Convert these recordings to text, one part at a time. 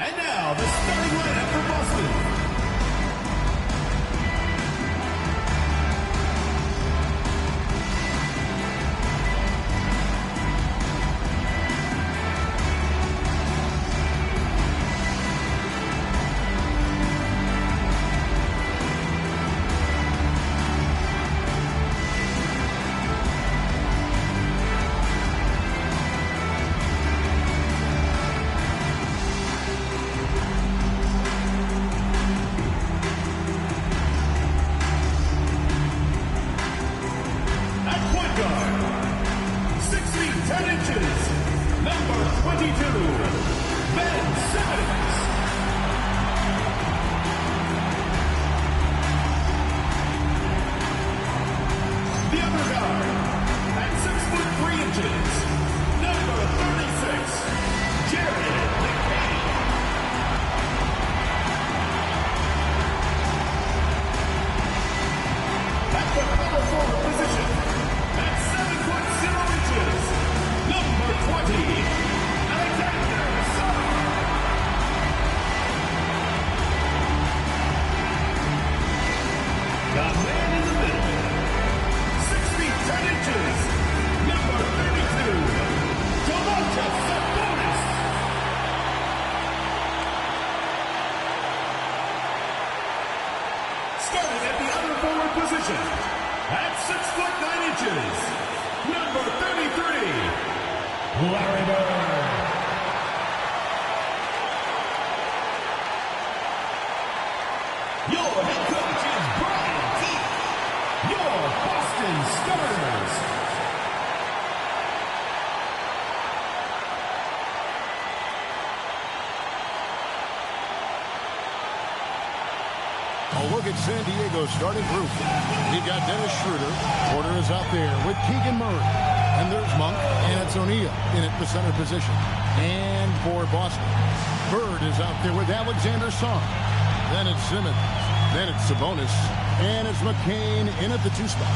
And now, the starting lineup for Boston. Starting at the other forward position, at 6'9", number 33, Larry Bird. Your head coach is Brian Keith. Your Boston Starters. A look at San Diego's starting group. We got Dennis Schroeder. Porter is out there with Keegan Murray. And there's Monk, and it's O'Neal in at the center position. And for Boston, Bird is out there with Alexander Song. Then it's Simmons. Then it's Sabonis. And it's McCain in at the 2 spot.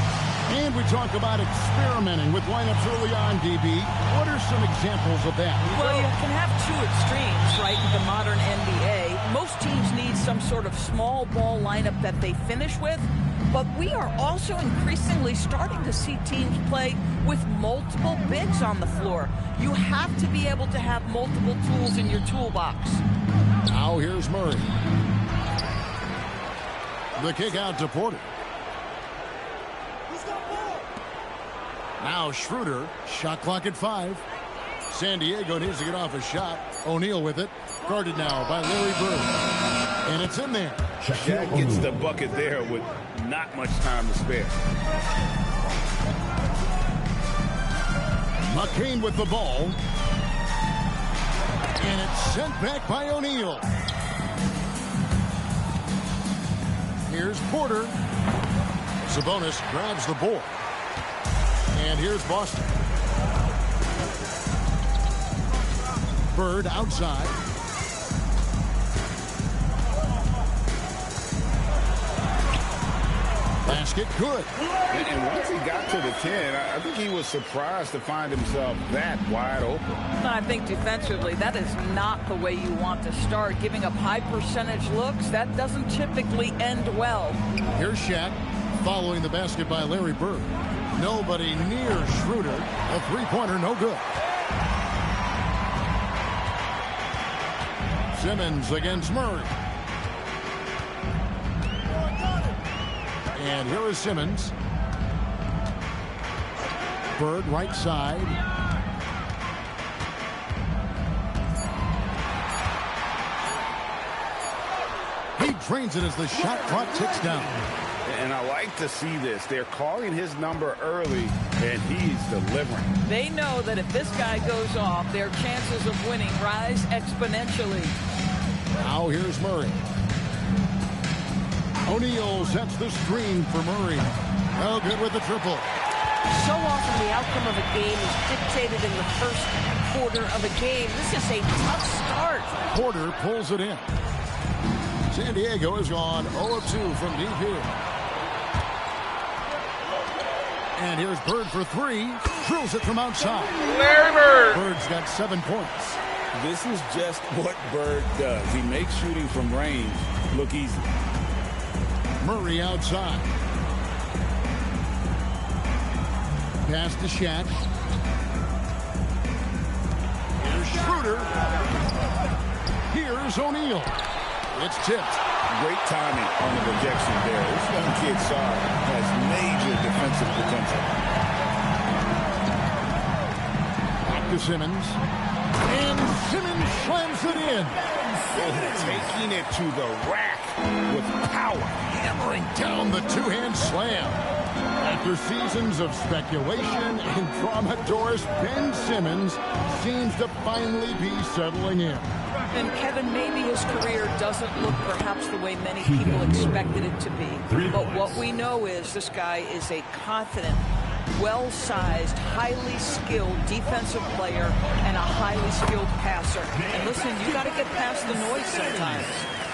And we talk about experimenting with lineups early on, DB. What are some examples of that? Well, you can have 2 extremes, right, in the modern NBA. Most teams need some sort of small ball lineup that they finish with. But we are also increasingly starting to see teams play with multiple bigs on the floor. You have to be able to have multiple tools in your toolbox. Now here's Murray. The kick out to Porter. Now Schroeder, shot clock at 5. San Diego needs to get off a shot. O'Neal with it. Guarded now by Larry Bird. And it's in there. Shaq gets the bucket there with not much time to spare. McCain with the ball. And it's sent back by O'Neal. Here's Porter. Sabonis grabs the board. And here's Boston. Bird outside. Basket good. And once he got to the 10, I think he was surprised to find himself that wide open. I think defensively, that is not the way you want to start. Giving up high percentage looks, that doesn't typically end well. Here's Shaq following the basket by Larry Bird. Nobody near Schroeder. A three-pointer, no good. Simmons against Murray. And here is Simmons. Bird right side. He drains it as the shot clock ticks down. And I like to see this. They're calling his number early, and he's delivering. They know that if this guy goes off, their chances of winning rise exponentially. Now here's Murray. O'Neal sets the screen for Murray. No good with the triple. So often the outcome of a game is dictated in the first quarter of a game. This is a tough start. Porter pulls it in. San Diego is gone 0 of 2 from deep here. And here's Bird for 3. Drills it from outside. Larry Bird. Bird's got 7 points. This is just what Bird does. He makes shooting from range look easy. Murray outside. Pass to Shaq. Here's Schroeder. Here's O'Neal. It's tipped. Great timing on the projection there. This young kid, Sarr, has major defensive potential. Back to Simmons. And Simmons slams it in. Taking it to the rack with power. Hammering down the two-hand slam. After seasons of speculation and drama, Doris, Ben Simmons seems to finally be settling in. And Kevin, maybe his career doesn't look perhaps the way many people expected it to be. But what we know is this guy is a confident, well-sized, highly skilled defensive player and a highly skilled passer. And listen, you got to get past the noise sometimes.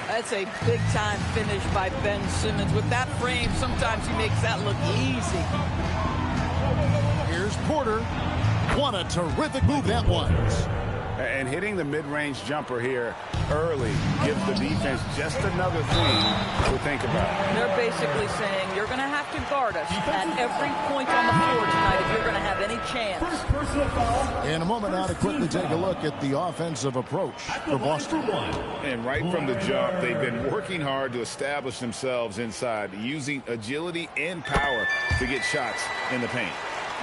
That's a big-time finish by Ben Simmons. With that frame, sometimes he makes that look easy. Here's Porter. What a terrific move that was. And hitting the mid-range jumper here early gives the defense just another thing to think about. They're basically saying you're going to have to guard us at every point on the floor tonight if you're going to have any chance. In a moment now to quickly take a look at the offensive approach for Boston. And right from the jump, they've been working hard to establish themselves inside, using agility and power to get shots in the paint.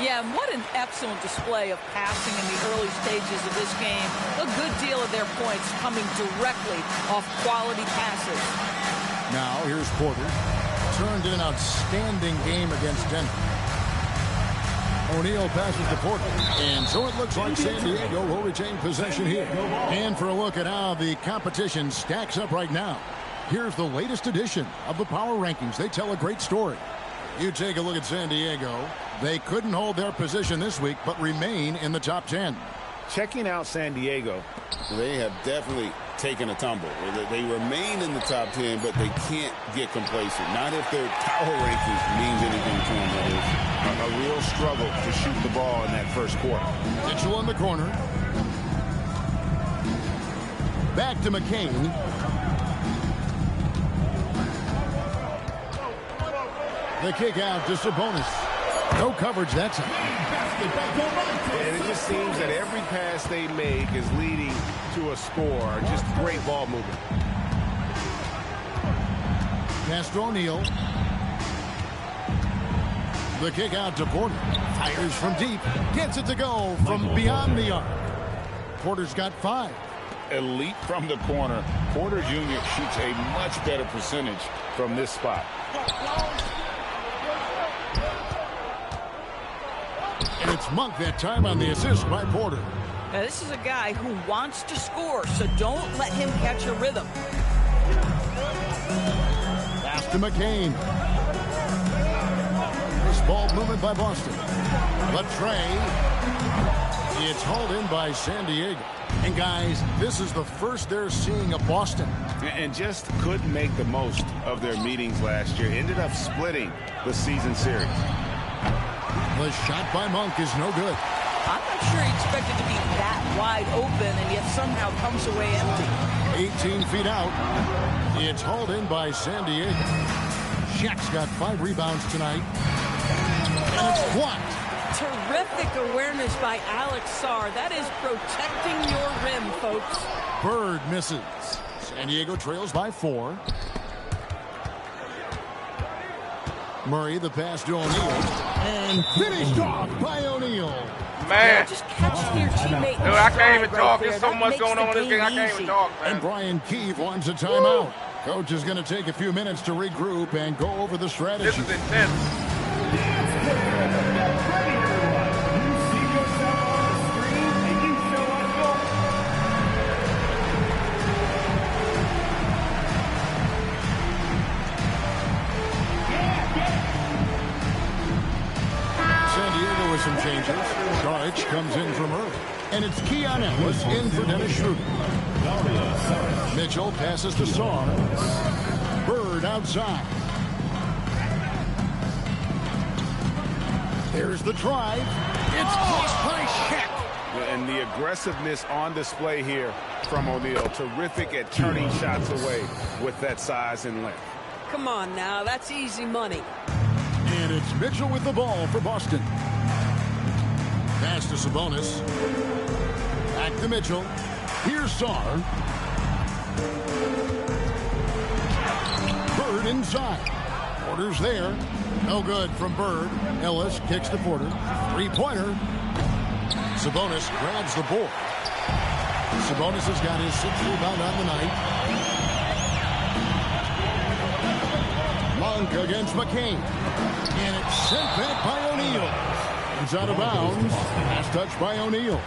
Yeah, and what an excellent display of passing in the early stages of this game. A good deal of their points coming directly off quality passes. Now, here's Porter. Turned in an outstanding game against Denver. O'Neal passes to Porter. And so it looks like San Diego will retain possession here. And for a look at how the competition stacks up right now, here's the latest edition of the Power Rankings. They tell a great story. You take a look at San Diego. They couldn't hold their position this week, but remain in the top 10. Checking out San Diego, they have definitely taken a tumble. They remain in the top 10, but they can't get complacent. Not if their power rankings means anything to them. That is a real struggle to shoot the ball in that first quarter. Mitchell in the corner. Back to McCain. The kick out to Sabonis. No coverage that time. And it just seems that every pass they make is leading to a score. Just great ball movement. Pass to O'Neal. The kick out to Porter. Fires from deep. Gets it to go from beyond the arc. Porter's got 5. Elite from the corner. Porter Jr. shoots a much better percentage from this spot. And it's Monk that time on the assist by Porter. Now, this is a guy who wants to score, so don't let him catch a rhythm. Pass to McCain. This ball movement by Boston. Latrey. It's hauled in by San Diego. And guys, this is the first they're seeing of Boston. And just couldn't make the most of their meetings last year. Ended up splitting the season series. The shot by Monk is no good. I'm not sure he expected to be that wide open and yet somehow comes away empty. 18 feet out. It's hauled in by San Diego. Shaq's got 5 rebounds tonight. And it's blocked. Terrific awareness by Alex Sarr. That is protecting your rim, folks. Bird misses. San Diego trails by 4. Murray, the pass to O'Neal. And finished off by O'Neal. Man. Just catch your teammate. Dude, I can't even talk. Right There's so much going on in this game. I can't even talk, man. And Brian Keefe wants a timeout. Coach is going to take a few minutes to regroup and go over the strategy. This is intense. Some changes. Saric comes in from early. And it's Keon Ellis in for Dennis Schroeder. Mitchell passes to Sarr. Bird outside. There's the drive. It's crossed by Shaq. And the aggressiveness on display here from O'Neal. Terrific at turning shots away with that size and length. Come on now, that's easy money. And it's Mitchell with the ball for Boston. Pass to Sabonis. Back to Mitchell. Here's Sarr. Bird inside. Porter's there. No good from Bird. Ellis kicks to Porter. Three-pointer. Sabonis grabs the board. Sabonis has got his 6th rebound on the night. Monk against McCain. And it's sent back by O'Neal. He's out of bounds. Last touch by O'Neal.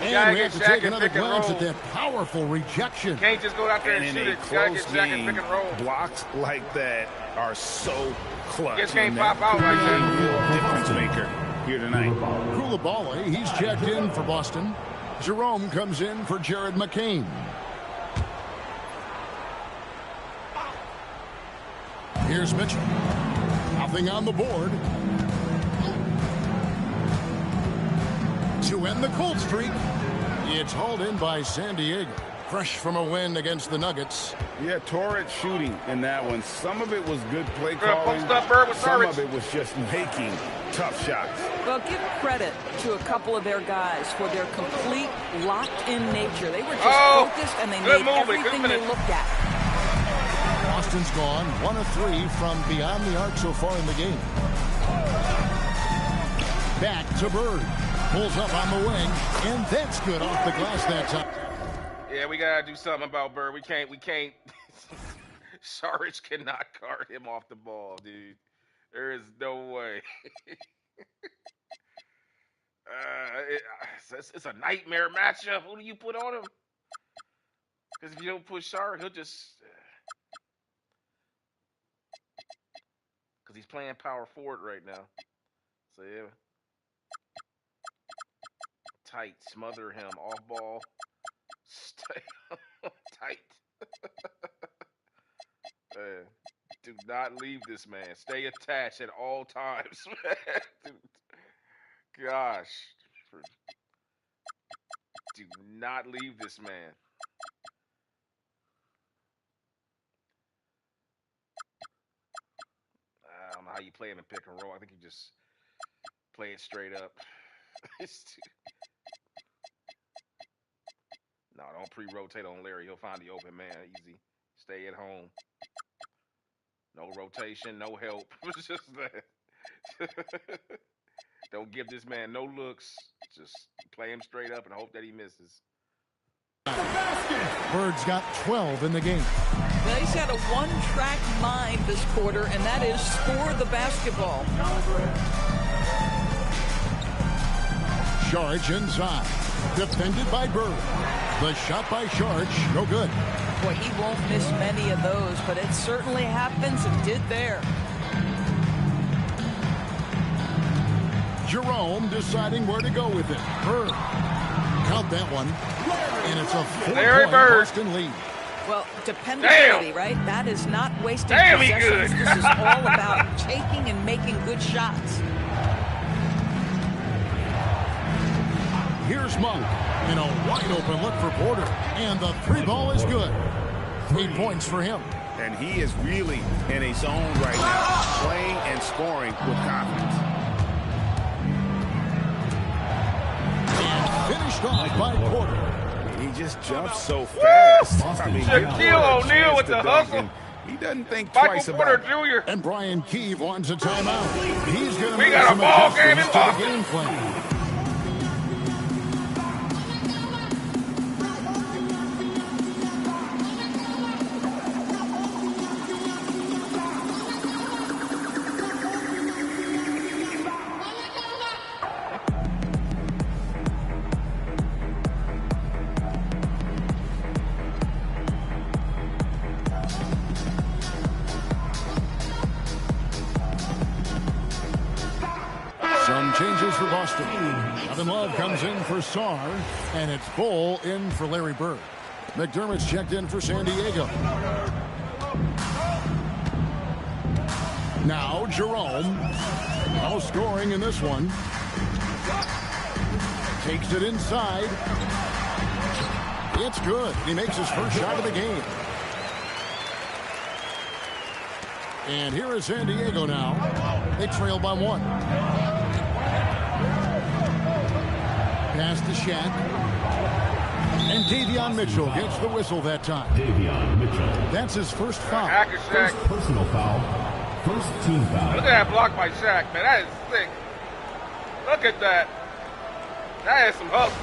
And we have to take another glance at that powerful rejection. Can't just go out there and shoot it. You gotta get Shaq and pick and roll. Blocks like that are so clutch. Just can't pop out right there. Difference maker here tonight. Koulibaly, he's checked in for Boston. Jerome comes in for Jared McCain. Here's Mitchell. Nothing on the board. To end the cold streak, it's hauled in by San Diego. Fresh from a win against the Nuggets. Yeah, torrid shooting in that one. Some of it was good play calling. Some of it was just making tough shots. Well, give credit to a couple of their guys for their complete locked-in nature. They were just focused and they made everything they looked at. Boston's gone 1 of 3 from beyond the arc so far in the game. Back to Bird. Pulls up on the wing, and that's good off the glass that time. Yeah, we gotta do something about Bird. We can't. Saric cannot guard him off the ball, dude. There is no way. It's a nightmare matchup. Who do you put on him? Because if you don't put Saric, he'll just. Because he's playing power forward right now. So yeah. Tight, smother him, off ball, stay tight. Do not leave this man. Stay attached at all times, man. Dude. Gosh. Do not leave this man. I don't know how you play him in pick and roll. I think you just play it straight up. No, don't pre-rotate on Larry. He'll find the open man easy. Stay at home. No rotation, no help. It's just that. Don't give this man no looks. Just play him straight up and hope that he misses. Bird's got 12 in the game. Well, he's had a one-track mind this quarter, and that is score the basketball. Saric inside. Defended by Bird. The shot by Saric, no good. Boy, he won't miss many of those, but it certainly happens and did there. Jerome deciding where to go with it. Bird. Count that one. And it's a 4-point Boston lead. Well, dependability, right? That is not wasting possessions. This is all about taking and making good shots. Here's Monk in a wide-open look for Porter. And the 3 ball is good. 3 points for him. And he is really in a zone right now, playing and scoring with confidence. And finished off by Porter. He just jumps so fast. I mean, Shaquille O'Neal with the hustle. He doesn't think twice about it. Jr. And Brian Keeve wants a timeout. He's going to We make got a some ball game in adjustments to the Boston. game plan. Some changes for Boston. Kevin Love comes in for Sarr, and it's Bull in for Larry Bird. McDermott's checked in for San Diego. Now Jerome. No scoring in this one. Takes it inside. It's good. He makes his first shot of the game. And here is San Diego now. They trail by 1. Pass to Shaq. And Davion Mitchell gets the whistle that time. Davion Mitchell. That's his first foul. First personal foul. First team foul. Look at that block by Shaq, man. That is sick. Look at that. That is some hustle.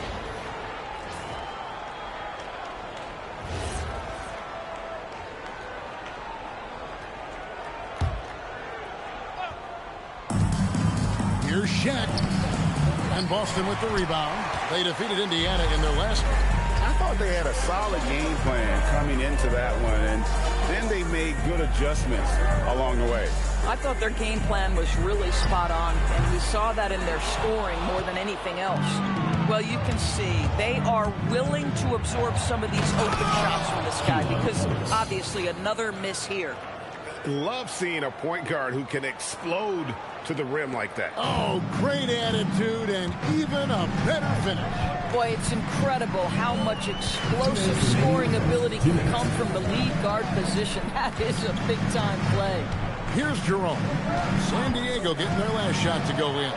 Here's Shaq. And Boston with the rebound. They defeated Indiana in their last one. I thought they had a solid game plan coming into that one, and then they made good adjustments along the way. I thought their game plan was really spot on, and we saw that in their scoring more than anything else. Well, you can see they are willing to absorb some of these open shots from this guy because obviously another miss here. Love seeing a point guard who can explode to the rim like that. Oh, great attitude and even a better finish. Boy, it's incredible how much explosive scoring ability can come from the lead guard position. That is a big-time play. Here's Jerome. San Diego getting their last shot to go in.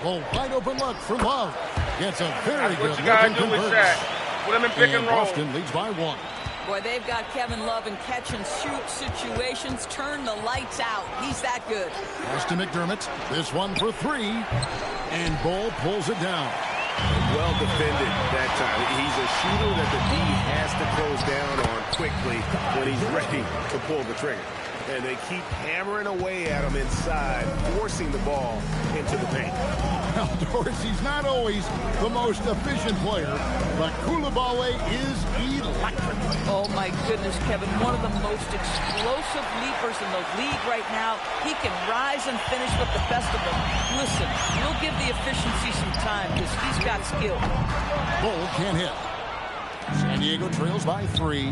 Oh, wide open look for Love. Gets a very That's good what you look got and to do with converts. Shaq. Put him in pick and roll. Boston leads by 1. Boy, they've got Kevin Love in catch-and-shoot situations. Turn the lights out. He's that good. Pass to McDermott. This one for 3. And Bull pulls it down. Well defended that time. He's a shooter that the D has to close down on quickly when he's ready to pull the trigger. And they keep hammering away at him inside, forcing the ball into the paint. Now, Dorsey's not always the most efficient player, but Coulibaly is electric. Oh, my goodness, Kevin. One of the most explosive leapers in the league right now. He can rise and finish with the best of them. Listen, we'll give the efficiency some time because he's got skill. Bull can't hit. San Diego trails by 3.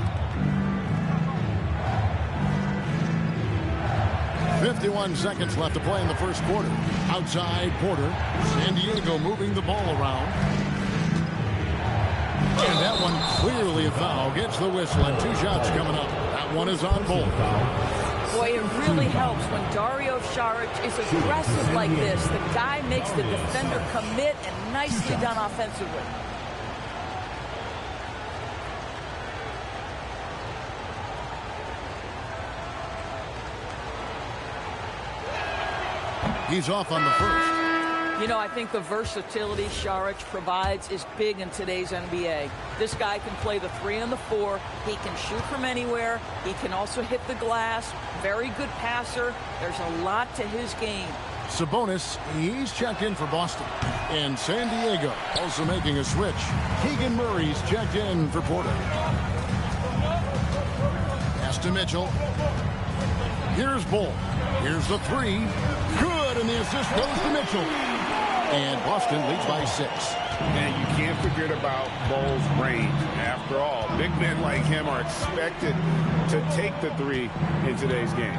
51 seconds left to play in the first quarter. Outside Porter. San Diego moving the ball around. And that one clearly a foul. Gets the whistle and 2 shots coming up. That one is on Bull. Boy, it really helps when Dario Saric is aggressive like this. The guy makes the defender commit, and nicely done offensively. He's off on the first. You know, I think the versatility Saric provides is big in today's NBA. This guy can play the 3 and the 4. He can shoot from anywhere. He can also hit the glass. Very good passer. There's a lot to his game. Sabonis, he's checked in for Boston. And San Diego also making a switch. Keegan Murray's checked in for Porter. Pass to Mitchell. Here's Bull. Here's the 3. Good, and the assist goes to Mitchell. And Boston leads by 6. And you can't forget about Bull's range. After all, big men like him are expected to take the 3 in today's game.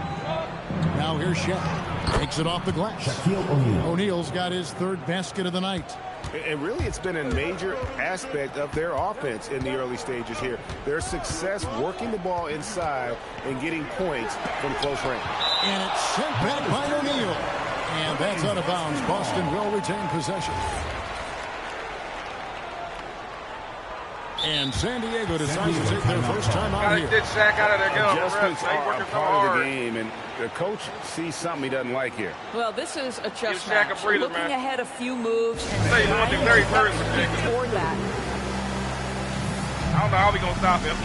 Now here's Shaq. Takes it off the glass. Shaquille O'Neal. O'Neal's got his 3rd basket of the night. And really, it's been a major aspect of their offense in the early stages here. Their success working the ball inside and getting points from close range. And it's sent back by O'Neal. And that's out of bounds. Boston will retain possession. And San Diego decides to take their first time out Gotta here. get Shaq out of there. Get on the Adjustments refs. They are working a so part of the hard. game, and the coach sees something he doesn't like here. Well, this is a chess Give Shaq a match. breather, Looking man. ahead a few moves and Say, you want to do Larry Bird toward that. I don't know how we gonna stop him.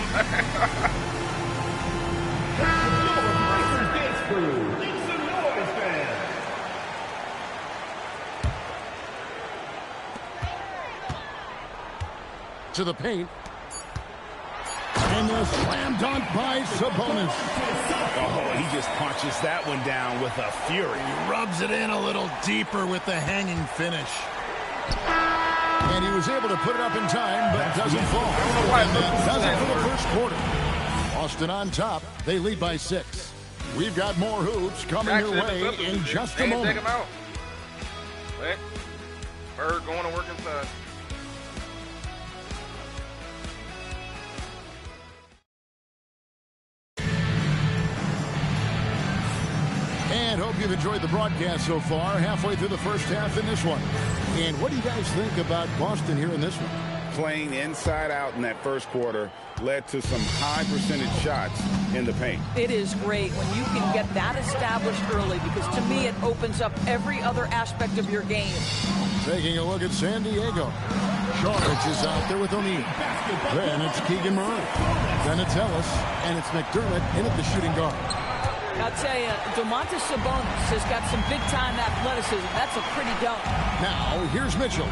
Dance crew. Make some noise, fans. To the paint. And the slam dunk by Sabonis. Oh, he just punches that one down with a fury. He rubs it in a little deeper with the hanging finish. And he was able to put it up in time, but doesn't fall. And that does it for the first quarter. Boston on top. They lead by 6. We've got more hoops coming your way in just a moment. Take him out. Bird going to work inside. hope you've enjoyed the broadcast so far. Halfway through the first half in this one. And what do you guys think about Boston here in this one? Playing inside out in that first quarter led to some high percentage shots in the paint. It is great when you can get that established early, because to me it opens up every other aspect of your game. Taking a look at San Diego. Sharge is out there with O'Neal. Then it's Keegan Murray. Then it's Ellis. And it's McDermott in at the shooting guard. I'll tell you, Domantas Sabonis has got some big-time athleticism. That's a pretty dunk. Now, here's Mitchell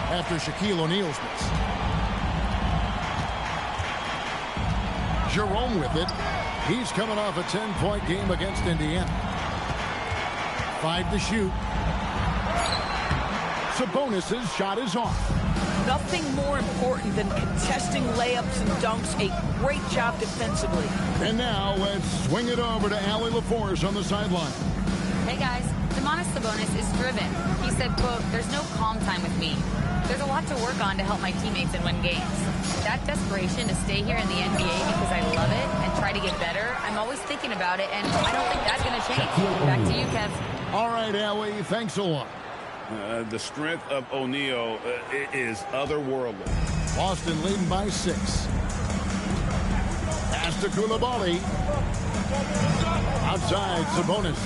after Shaquille O'Neal's miss. Jerome with it. He's coming off a 10-point game against Indiana. 5 to shoot. Sabonis' shot is off. Nothing more important than contesting layups and dunks. A great job defensively. And now let's swing it over to Allie LaForce on the sideline. Hey guys, Domantas Sabonis is driven. He said, quote, "There's no calm time with me. There's a lot to work on to help my teammates and win games. That desperation to stay here in the NBA because I love it and try to get better, I'm always thinking about it, and I don't think that's going to change." Back to you, Kev. All right, Allie, thanks a lot. The strength of O'Neal is otherworldly. Boston leading by 6. Pass to Koulibaly. Outside, Sabonis.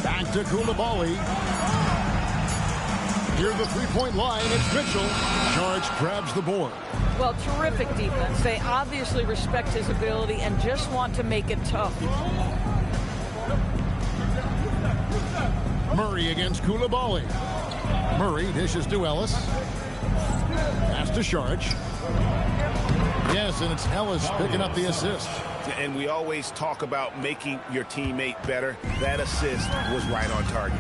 Back to Koulibaly. Near the three-point line, it's Mitchell. Sharge grabs the board. Well, terrific defense. They obviously respect his ability and just want to make it tough. Murray against Koulibaly. Murray dishes to Ellis. Pass to Sharge. Yes, and it's Ellis picking up the assist. And we always talk about making your teammate better. That assist was right on target.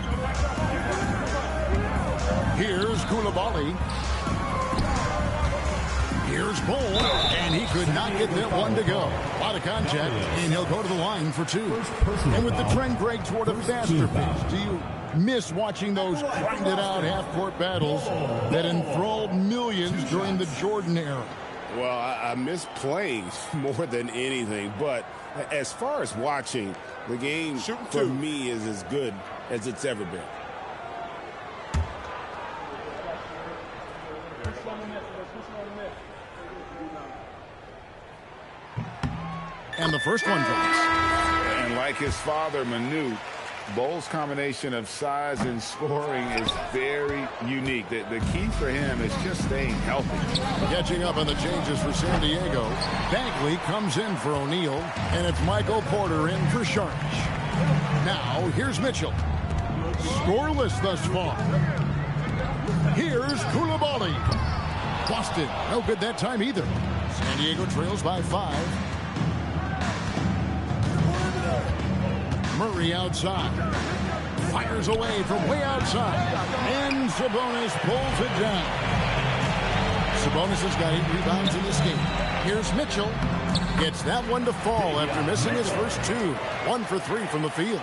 Here's Koulibaly. Here's Bull, and he could not get that one to go. A lot of contact, and he'll go to the line for 2. And with the trend break toward a faster pace, do you miss watching those grinded-out half-court battles that enthralled millions during the Jordan era? Well, I miss playing more than anything, but as far as watching, the game for me is as good as it's ever been. And the first one drops. And like his father, Manu, Bull's combination of size and scoring is very unique. The key for him is just staying healthy. Catching up on the changes for San Diego. Bagley comes in for O'Neal, and it's Michael Porter in for Sharge. Now, here's Mitchell. Scoreless thus far. Here's Koulibaly. Boston, no good that time either. San Diego trails by 5. Murray outside. Fires away from way outside. And Sabonis pulls it down. Sabonis has got 8 rebounds in this game. Here's Mitchell. Gets that one to fall after missing his first 2. 1 for 3 from the field.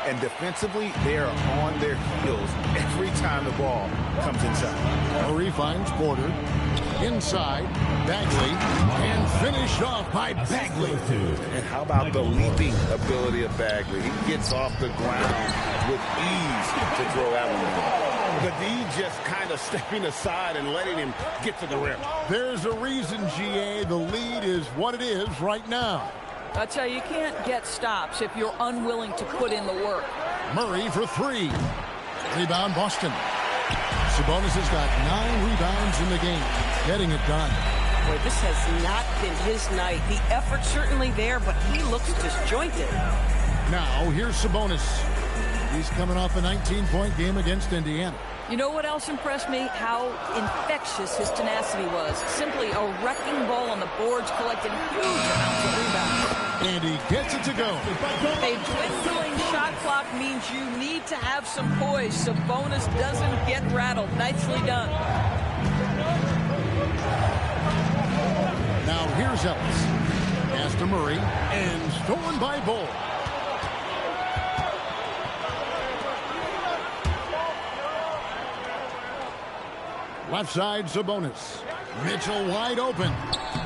And defensively, they are on their heels every time the ball comes inside. Murray finds Porter. Inside, Bagley, and finished off by Bagley. And how about the leaping ability of Bagley? He gets off the ground with ease to throw that one. The D just kind of stepping aside and letting him get to the rim. There's a reason, GA, the lead is what it is right now. I tell you, you can't get stops if you're unwilling to put in the work. Murray for 3. Rebound, Boston. Sabonis has got 9 rebounds in the game, getting it done. Boy, this has not been his night. The effort's certainly there, but he looks disjointed. Now, here's Sabonis. He's coming off a 19-point game against Indiana. You know what else impressed me? How infectious his tenacity was. Simply a wrecking ball on the boards, collecting huge amounts of rebounds. And he gets it to go. A dwindling shot clock means you need to have some poise. Sabonis doesn't get rattled. Nicely done. Now here's Ellis. Pass to Murray. And stolen by Bull. Left side, Sabonis. Mitchell wide open.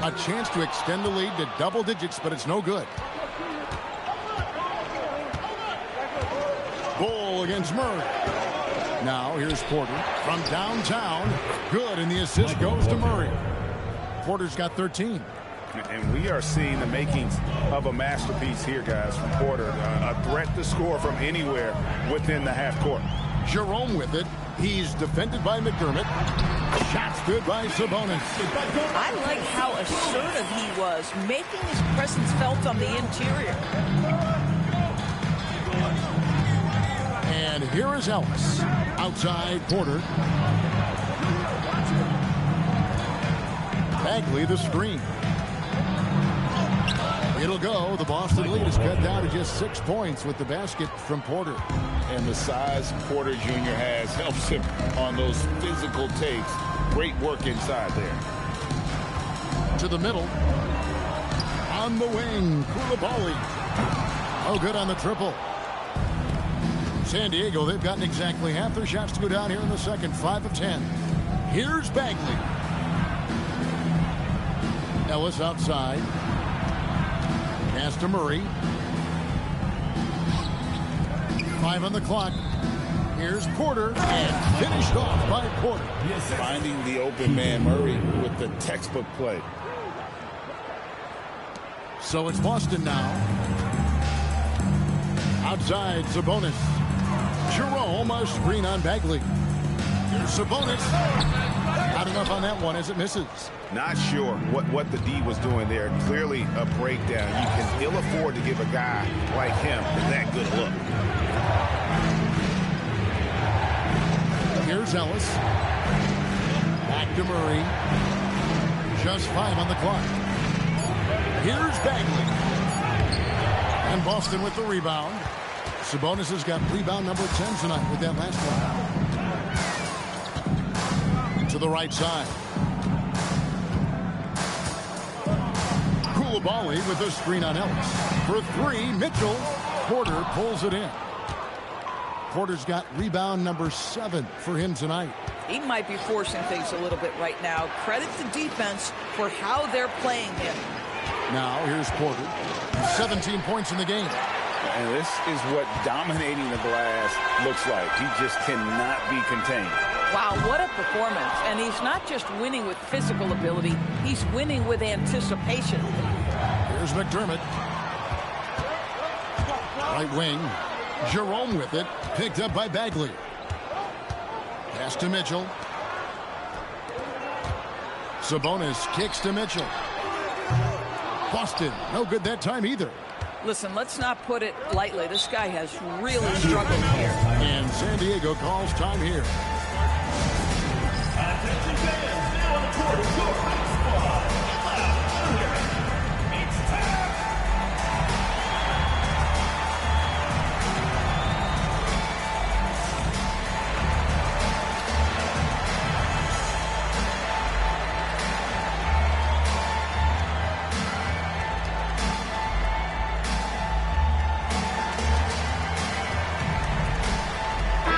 A chance to extend the lead to double digits, but it's no good. Bull against Murray. Now here's Porter from downtown. Good, and the assist goes to Murray. Porter's got 13. And we are seeing the makings of a masterpiece here, guys, from Porter. A threat to score from anywhere within the half court. Jerome with it. He's defended by McDermott. Shots good by Sabonis. I like how assertive he was, making his presence felt on the interior. And here is Ellis. Outside Porter. Bagley the screen. It'll go. The Boston lead is cut down to just 6 points with the basket from Porter. And the size Porter Jr. has helps him on those physical takes. Great work inside there. To the middle. On the wing, Koulibaly. Oh, good on the triple. San Diego, they've gotten exactly half their shots to go down here in the second. 5 of 10. Here's Bagley. Ellis outside. Pass to Murray. 5 on the clock. Here's Porter, and finished off by Porter. Finding the open man, Murray, with the textbook play. So it's Boston now. Outside, Sabonis. Jerome, a screen on Bagley. Here's Sabonis. Not enough on that one as it misses. Not sure what the D was doing there. Clearly a breakdown. You can ill afford to give a guy like him that good look. Here's Ellis. Back to Murray. Just 5 on the clock. Here's Bagley. And Boston with the rebound. Sabonis has got rebound number 10 tonight with that last one. To the right side. Koulibaly with the screen on Ellis. For 3, Mitchell. Porter pulls it in. Porter's got rebound number 7 for him tonight. He might be forcing things a little bit right now. Credit the defense for how they're playing him. Now here's Porter. 17 points in the game. And this is what dominating the glass looks like. He just cannot be contained. Wow, what a performance. And he's not just winning with physical ability, he's winning with anticipation. Here's McDermott. Right wing. Jerome with it. Picked up by Bagley. Pass to Mitchell. Sabonis kicks to Mitchell. Boston, no good that time either. Listen, let's not put it lightly. This guy has really struggled here. And San Diego calls time here. Attention fans, now on the court is your high squad. It's time.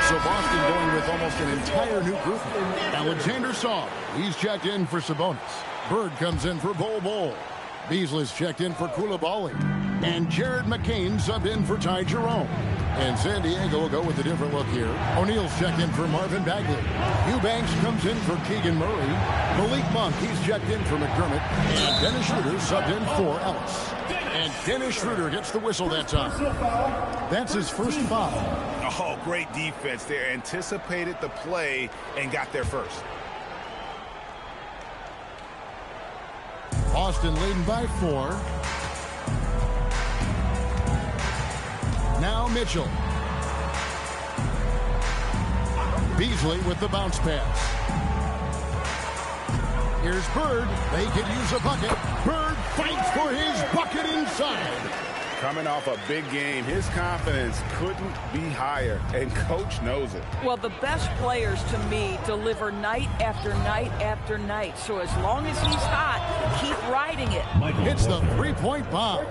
So Boston going with almost an entire new group. Alexander Saw, he's checked in for Sabonis. Bird comes in for Bol. Beasley's checked in for Koulibaly. And Jared McCain subbed in for Ty Jerome. And San Diego will go with a different look here. O'Neal's checked in for Marvin Bagley. Eubanks comes in for Keegan Murray. Malik Monk, he's checked in for McDermott. And Dennis Schroeder subbed in for Ellis. And Dennis Schroeder gets the whistle that time. That's his first foul. Oh, great defense there. Anticipated the play and got there first. Boston leading by 4. Now Mitchell. Beasley with the bounce pass. Here's Bird. They could use a bucket. Bird fights for his bucket inside. Coming off a big game, his confidence couldn't be higher, and coach knows it. Well, the best players to me deliver night after night after night. So as long as he's hot, keep riding it. Hits the three-point bomb.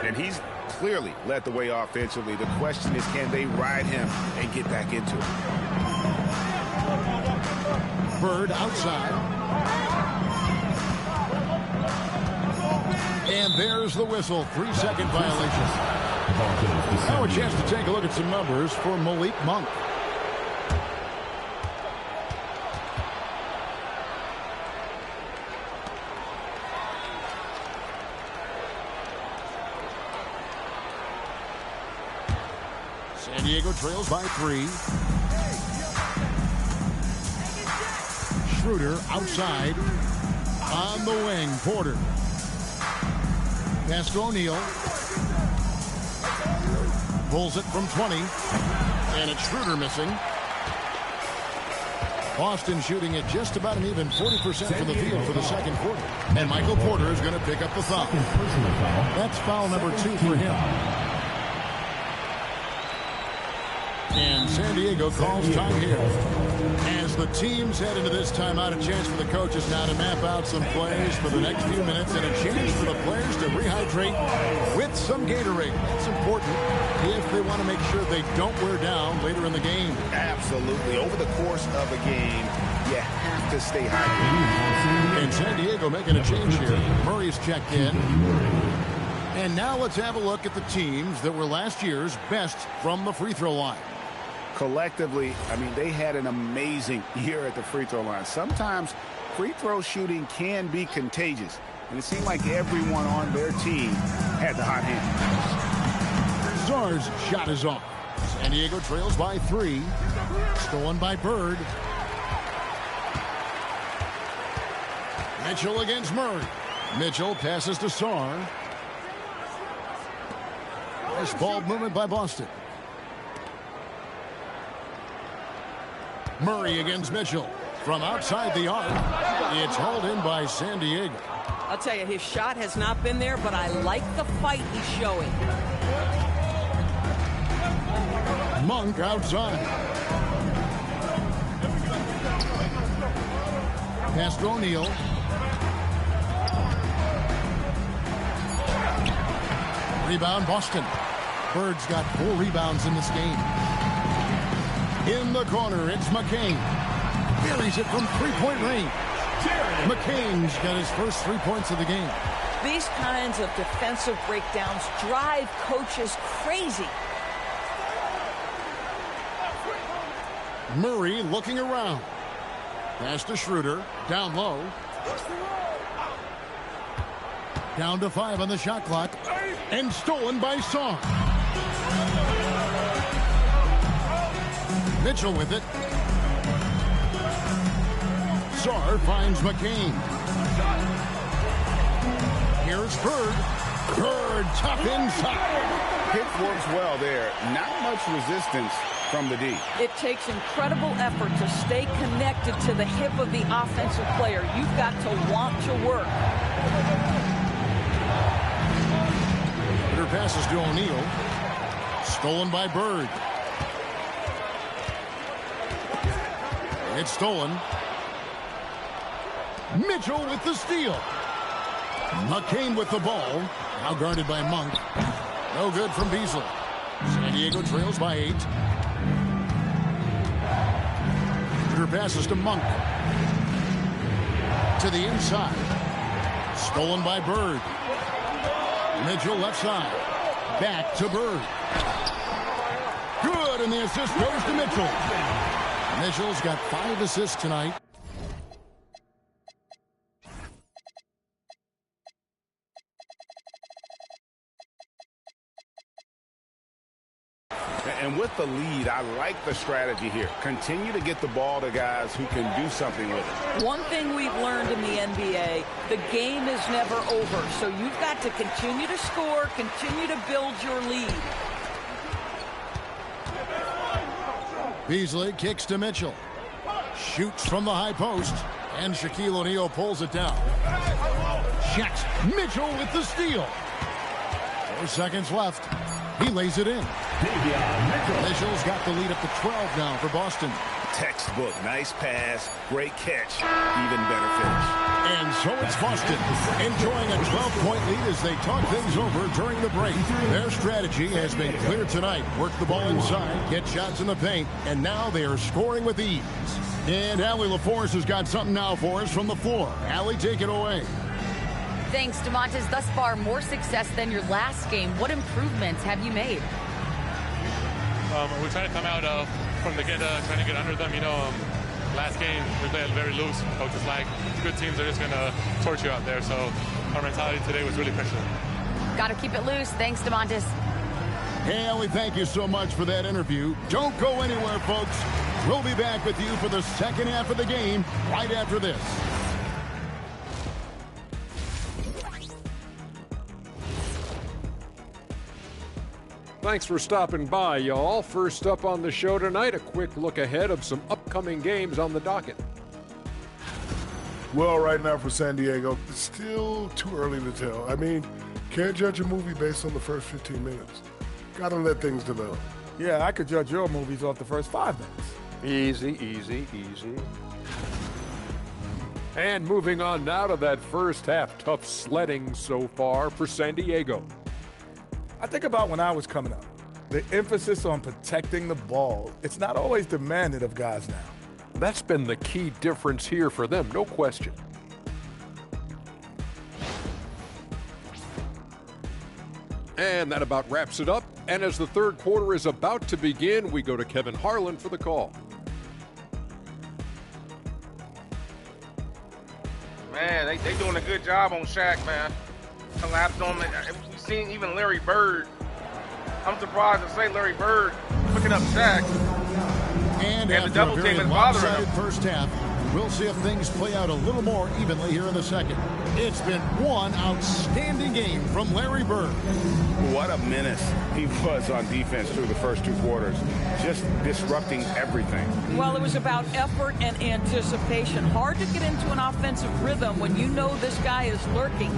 And he's clearly led the way offensively. The question is, can they ride him and get back into it? Bird outside. And there's the whistle. 3-second violation. Now a chance to take a look at some numbers for Malik Monk. San Diego trails by 3. Schroeder outside. On the wing, Porter. Pass to O'Neal. Pulls it from 20. And it's Schroeder missing. Boston shooting at just about an even 40% from the field for the second quarter. And Michael Porter is going to pick up the foul. That's foul number 2 for him. And San Diego calls time here. As the teams head into this timeout, a chance for the coaches now to map out some plays for the next few minutes and a chance for the players to rehydrate with some Gatorade. That's important if they want to make sure they don't wear down later in the game. Absolutely. Over the course of a game, you have to stay hydrated. And San Diego making a change here. Murray's checked in. And now let's have a look at the teams that were last year's best from the free throw line. Collectively, I mean, they had an amazing year at the free throw line. Sometimes free throw shooting can be contagious, and it seemed like everyone on their team had the hot hand. Zar's shot is off. San Diego trails by 3. Stolen by Bird. Mitchell against Murray. Mitchell passes to Sar. Nice ball movement by Boston. Murray against Mitchell. From outside the arc, it's hauled in by San Diego. I'll tell you, his shot has not been there, but I like the fight he's showing. Monk outside. Pass to O'Neal. Rebound, Boston. Bird's got 4 rebounds in this game. In the corner, it's McCain. Buries it from three-point range. McCain's got his first 3 points of the game. These kinds of defensive breakdowns drive coaches crazy. Murray looking around. Pass to Schroeder. Down low. Down to 5 on the shot clock. And stolen by Song. Mitchell with it. Sar finds McCain. Here's Bird. Bird tough inside. Pick works well there. Not much resistance from the D. It takes incredible effort to stay connected to the hip of the offensive player. You've got to want to work. Her passes to O'Neal. Stolen by Bird. It's stolen. Mitchell with the steal. McCain with the ball. Now guarded by Monk. No good from Beasley. San Diego trails by 8. Her passes to Monk. To the inside. Stolen by Bird. Mitchell left side. Back to Bird. Good, and the assist goes to Mitchell. Mitchell's got 5 assists tonight. And with the lead, I like the strategy here. Continue to get the ball to guys who can do something with it. One thing we've learned in the NBA, the game is never over. So you've got to continue to score, continue to build your lead. Beasley kicks to Mitchell. Shoots from the high post. And Shaquille O'Neal pulls it down. Shaq's Mitchell with the steal. 4 seconds left. He lays it in. Mitchell's got the lead up to 12 now for Boston. Textbook. Nice pass. Great catch. Even better finish. And so it's Boston enjoying a 12-point lead as they talk things over during the break. Their strategy has been clear tonight. Work the ball inside, get shots in the paint, and now they are scoring with ease. And Allie LaForce has got something now for us from the floor. Allie, take it away. Thanks, DeMontis. Thus far, more success than your last game. What improvements have you made? We're trying to come out from the get, trying to get under them. Last game, we played very loose. Coaches like, good teams are just going to torch you out there. So our mentality today was really pressure. Got to keep it loose. Thanks, DeMontis. Hey, Ellie, thank you so much for that interview. Don't go anywhere, folks. We'll be back with you for the second half of the game right after this. Thanks for stopping by, y'all. First up on the show tonight, a quick look ahead of some upcoming games on the docket. Well, right now for San Diego, it's still too early to tell. I mean, can't judge a movie based on the first 15 minutes. Gotta let things develop. Yeah, I could judge your movies off the first 5 minutes. Easy, easy, easy. And moving on now to that first half, tough sledding so far for San Diego. I think about when I was coming up. The emphasis on protecting the ball, it's not always demanded of guys now. That's been the key difference here for them, no question. And that about wraps it up. And as the third quarter is about to begin, we go to Kevin Harlan for the call. Man, they doing a good job on Shaq, man. Collapsed on him. We've seen even Larry Bird. I'm surprised to say Larry Bird picking up Shaq. And the after double a very team is bothering lopsided him. first half, we'll see if things play out a little more evenly here in the second. It's been one outstanding game from Larry Bird. What a menace he was on defense through the first 2 quarters, just disrupting everything. Well, it was about effort and anticipation. Hard to get into an offensive rhythm when you know this guy is lurking.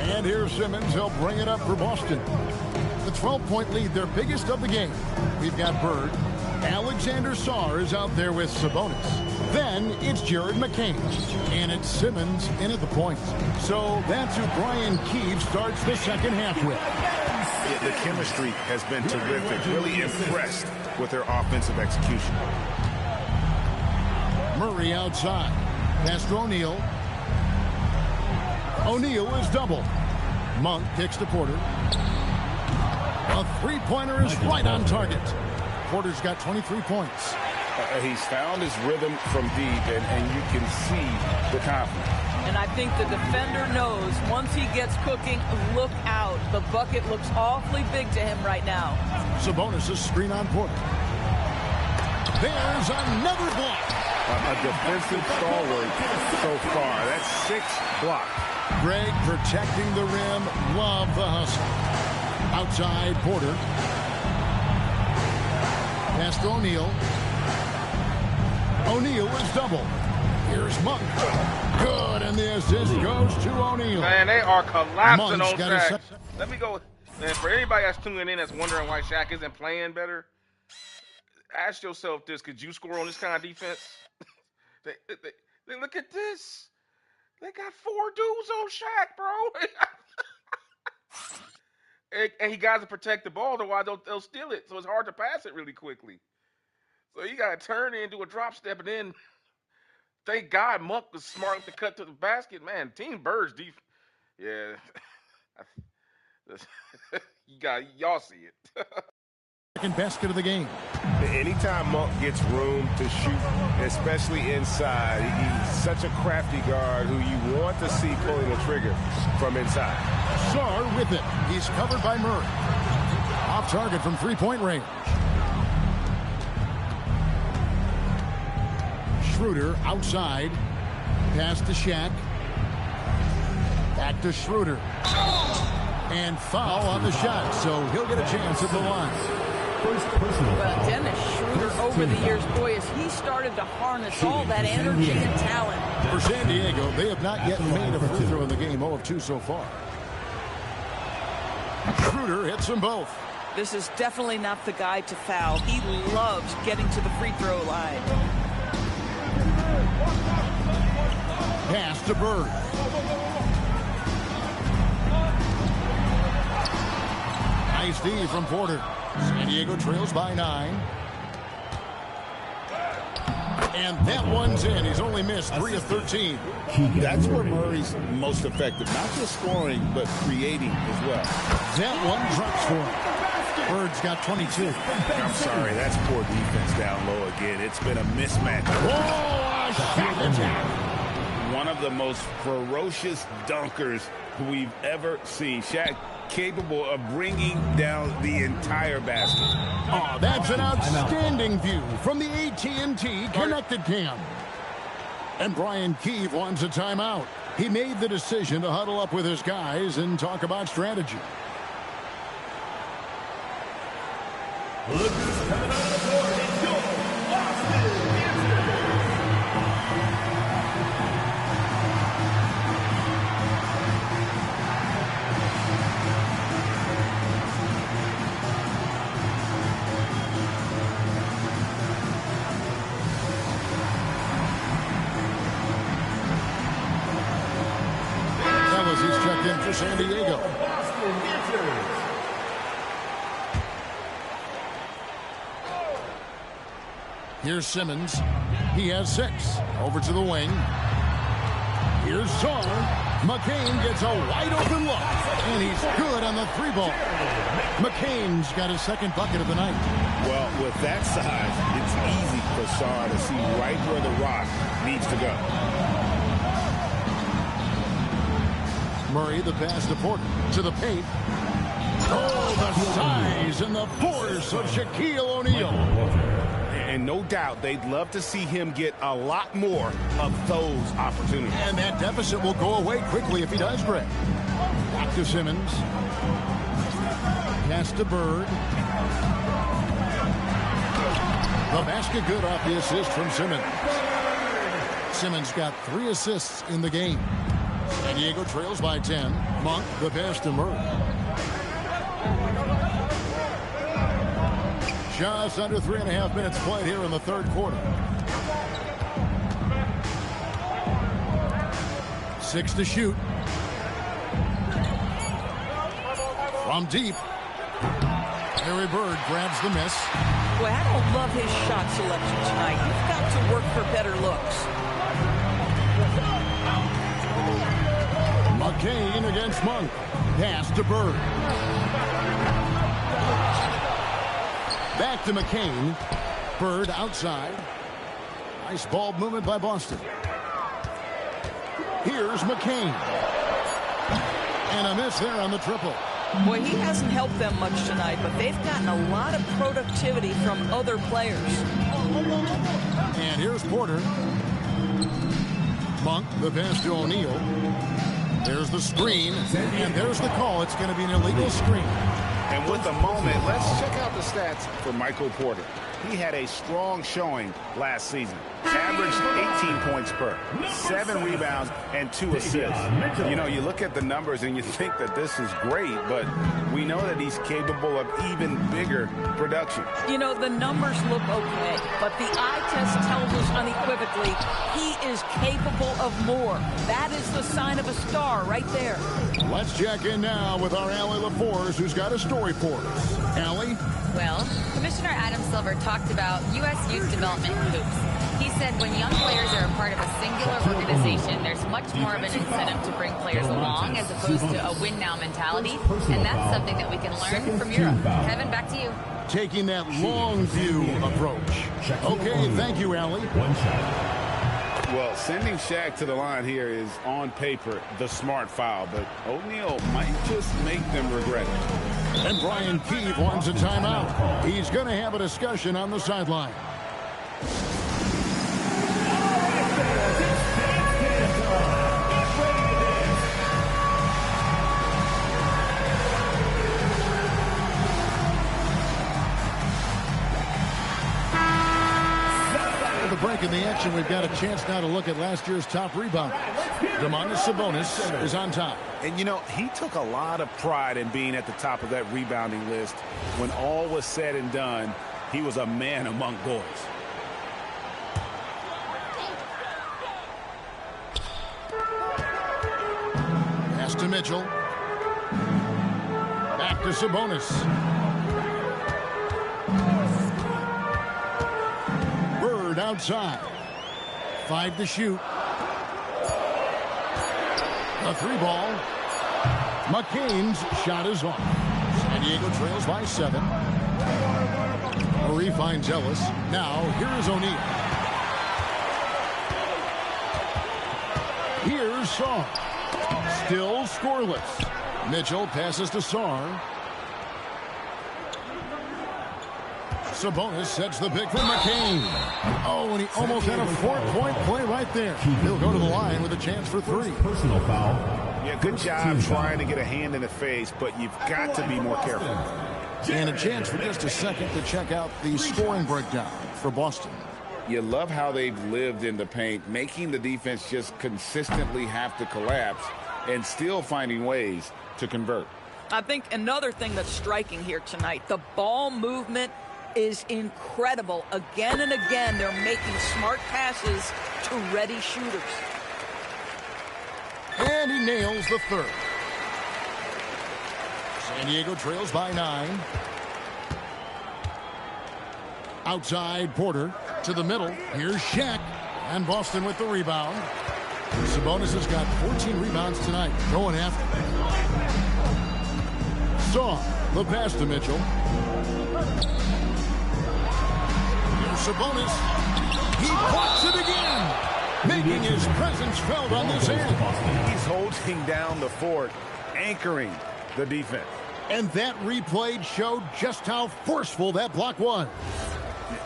And here's Simmons. He'll bring it up for Boston. The 12-point lead, their biggest of the game. We've got Bird. Alexander Sarr is out there with Sabonis. Then it's Jared McCain. And it's Simmons in at the point. So that's who Brian Keefe starts the second half with. Yeah, the chemistry has been terrific. Really impressed with their offensive execution. Murray outside. Pass to O'Neal. O'Neal is doubled. Monk kicks to Porter. A three-pointer is right on target. Porter's got 23 points. He's found his rhythm from deep, and you can see the confidence. And I think the defender knows once he gets cooking, look out. The bucket looks awfully big to him right now. Sabonis' screen on Porter. There's another block. A defensive stalwart so far. That's 6 blocks. Greg protecting the rim. Love the hustle. Outside, Porter. Pass to O'Neal. O'Neal is double. Here's Monk. Good, and the assist goes to O'Neal. Man, they are collapsing Monk's on got Shaq. Let me go. Man, for anybody that's tuning in that's wondering why Shaq isn't playing better, ask yourself this. Could you score on this kind of defense? They look at this. They got 4 dudes on Shaq, bro. and he got to protect the ball, otherwise they'll steal it. So it's hard to pass it really quickly. So you got to turn in, do a drop step, and then thank God Monk was smart enough to cut to the basket. Man, Team Bird's defense. Yeah. Y'all see it. Second basket of the game. Anytime Monk gets room to shoot, especially inside, he's such a crafty guard who you want to see pulling the trigger from inside. Sarr with it. He's covered by Murray. Off target from three-point range. Schroeder outside. Pass to Shaq. Back to Schroeder. And foul on the shot, so he'll get a chance at the line. Well, Dennis Schroeder over the years, boy, as he started to harness all that energy and talent. For San Diego, they have not yet made a free throw in the game, 0 of 2 so far. Schroeder hits them both. This is definitely not the guy to foul. He loves getting to the free throw line. Pass to Bird. Nice D from Porter. San Diego trails by 9. And that one's in. He's only missed 3 of 13. That's where Murray's most effective. Not just scoring, but creating as well. That one drops for him. Bird's got 22. I'm sorry, that's poor defense down low again. It's been a mismatch. Oh, a shot attack. One of the most ferocious dunkers we've ever seen. Shaq capable of bringing down the entire basket. Oh, that's an outstanding view from the AT&T Connected Cam. And Brian Keefe wants a timeout. He made the decision to huddle up with his guys and talk about strategy. Look who's coming on the board in goal, Boston. He's checked in for San Diego. Here's Simmons. He has 6. Over to the wing. Here's Czar. McCain gets a wide open look. And he's good on the 3-ball. McCain's got his second bucket of the night. Well, with that size, it's easy for Czar to see right where the rock needs to go. Murray, the pass to Porter, to the paint. Oh, the size and the force of Shaquille O'Neal. And no doubt they'd love to see him get a lot more of those opportunities. And that deficit will go away quickly if he does, Greg. Back to Simmons. Pass to Bird. The basket good off the assist from Simmons. Simmons got 3 assists in the game. San Diego trails by 10. Monk, the pass to Murray. Just under 3.5 minutes played here in the third quarter. 6 to shoot. From deep. Larry Bird grabs the miss. Boy, I don't love his shot selection tonight. You've got to work for better looks. McCain against Monk. Pass to Bird. Back to McCain. Bird outside. Nice ball movement by Boston. Here's McCain. And a miss there on the triple. Boy, he hasn't helped them much tonight, but they've gotten a lot of productivity from other players. And here's Porter. Monk, the pass to O'Neal. There's the screen, and there's the call. It's going to be an illegal screen. And with the moment, let's check out the stats for Michael Porter. He had a strong showing last season. Averaged 18 points per, 7 rebounds, and 2 assists. You know, you look at the numbers and you think that this is great, but we know that he's capable of even bigger production. You know, the numbers look okay, but the eye test tells us unequivocally he is capable of more. That is the sign of a star right there. Let's check in now with our Allie LaForce, who's got a story for us. Allie? Well, Commissioner Adam Silver talked about U.S. youth development hoops. He said when young players are a part of a singular organization, there's much more of an incentive to bring players along as opposed to a win-now mentality, and that's something that we can learn from Europe. Kevin, back to you. Taking that long view approach. Okay, thank you, Allie. Well, sending Shaq to the line here is, on paper, the smart foul, but O'Neal might just make them regret it. And Brian Keefe wants a timeout. He's going to have a discussion on the sideline. Break in the action. We've got a chance now to look at last year's top rebounder. Sabonis is on top. And, you know, he took a lot of pride in being at the top of that rebounding list. When all was said and done, he was a man among boys. Pass to Mitchell. Back to Sabonis. Outside. 5 to shoot. A 3-ball. McCain's shot is off. San Diego trails by 7. Murray finds Ellis. Now, here is O'Neal. Here's Saar. Still scoreless. Mitchell passes to Saar. Sabonis sets the pick for McCain. Oh, and he almost had a 4-point play right there. He'll go to the line with a chance for 3. Personal foul. Yeah, good job trying to get a hand in the face, but you've got to be more careful. And a chance for just a second to check out the scoring breakdown for Boston. You love how they've lived in the paint, making the defense just consistently have to collapse and still finding ways to convert. I think another thing that's striking here tonight, the ball movement is incredible. Again and again, they're making smart passes to ready shooters. And he nails the 3rd. San Diego trails by 9. Outside Porter to the middle. Here's Shaq. And Boston with the rebound. Sabonis has got 14 rebounds tonight. Going after. Saar the pass to Mitchell. Here's Sabonis. He blocks it again. Making his presence felt on this end. He's holding down the fort, anchoring the defense. And that replay showed just how forceful that block was.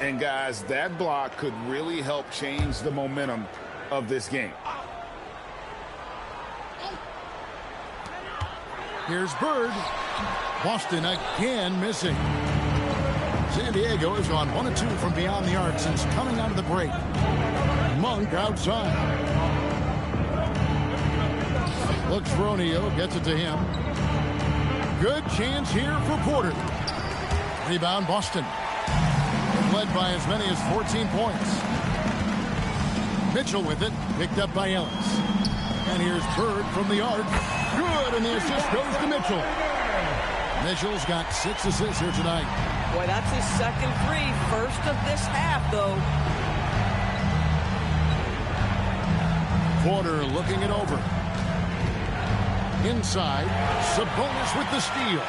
And guys, that block could really help change the momentum of this game. Here's Bird. Boston again missing. San Diego is on 1 of 2 from beyond the arc since coming out of the break. Monk outside. Looks for O'Neal, gets it to him. Good chance here for Porter. Rebound Boston. Led by as many as 14 points. Mitchell with it, picked up by Ellis. And here's Bird from the arc. Good, and the assist goes to Mitchell. Mitchell's got 6 assists here tonight. Boy, that's his second 3. First of this half, though. Porter looking it over. Inside, Sabonis with the steal.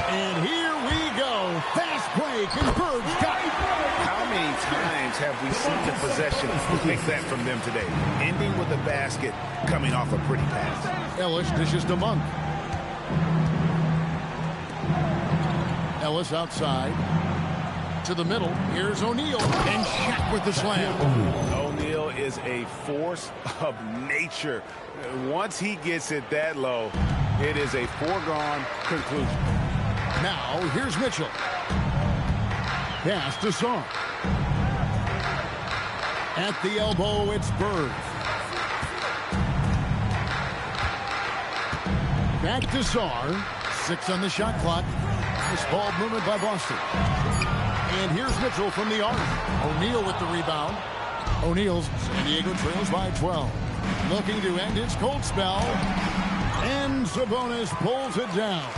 And here we go. Fast break, and Bird's got it. How many times have we seen the possession like that from them today? Ending with a basket, coming off a pretty pass. Ellis dishes to Monk. Ellis outside. To the middle. Here's O'Neal. And Shaq with the slam. O'Neal is a force of nature. Once he gets it that low, it is a foregone conclusion. Now, here's Mitchell. Pass to Saar. At the elbow, it's Bird. Back to Saar. 6 on the shot clock. Nice ball movement by Boston. And here's Mitchell from the arc. O'Neal with the rebound. O'Neal's San Diego trails by 12. Looking to end its cold spell. And Sabonis pulls it down.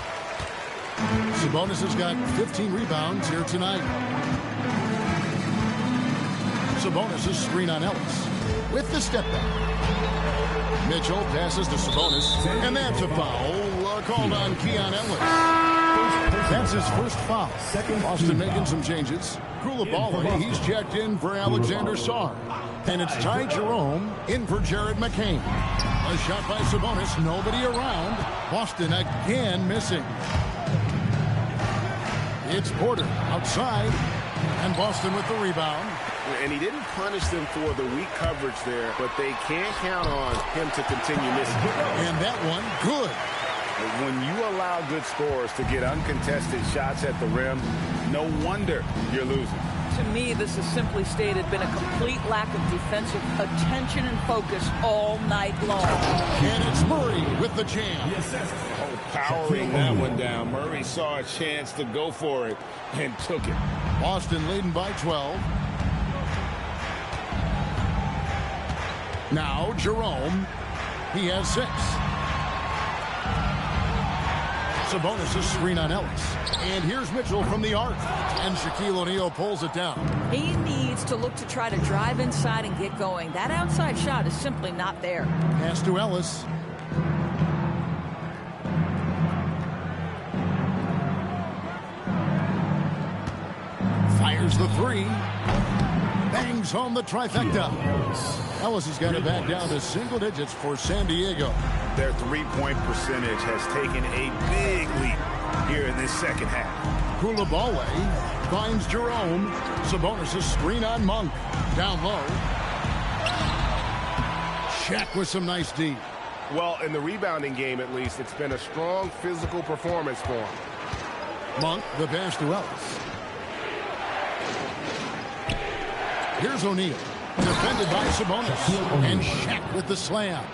Sabonis has got 15 rebounds here tonight. Sabonis' screen on Ellis with the step back. Mitchell passes to Sabonis, and that's a foul called on Keon Ellis. That's his first foul. Boston making some changes. Koulibaly, he's checked in for Alexander Saar. And it's Ty Jerome in for Jared McCain. A shot by Sabonis, nobody around. Boston again missing. It's Porter outside, and Boston with the rebound. And he didn't punish them for the weak coverage there, but they can't count on him to continue missing. And that one, good. When you allow good scorers to get uncontested shots at the rim, no wonder you're losing. To me, this has simply stated been a complete lack of defensive attention and focus all night long. And it's Murray with the jam. Powering that one down. Murray saw a chance to go for it and took it. Boston leading by 12. Now Jerome. He has 6. Sabonis' screen on Ellis. And here's Mitchell from the arc. And Shaquille O'Neal pulls it down. He needs to look to try to drive inside and get going. That outside shot is simply not there. Pass to Ellis. Fires the three. Bangs home the trifecta. Ellis has got it back down to single digits for San Diego. Their three-point percentage has taken a big leap here in this second half. Koulibaly finds Jerome. Sabonis' screen on Monk. Down low. Shaq with some nice D. Well, in the rebounding game, at least, it's been a strong physical performance for him. Monk, the pass to Ellis. Here's O'Neal. Defended by Sabonis. And Shaq with the slam.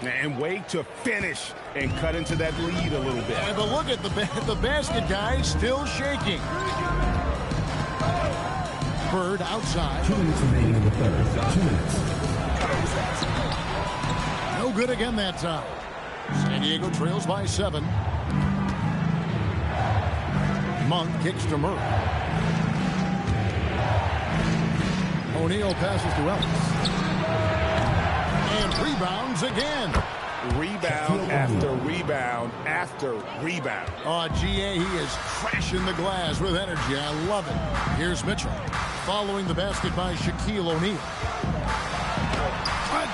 And wait to finish and cut into that lead a little bit. And but look at the basket, guys, still shaking. Bird outside. 2 minutes remaining in the third. 2 minutes. No good again that time. San Diego trails by 7. Monk kicks to Murray. O'Neal passes to Ellis. And rebounds again. Rebound after rebound after rebound. Oh, GA, he is crashing the glass with energy. I love it. Here's Mitchell. Following the basket by Shaquille O'Neal.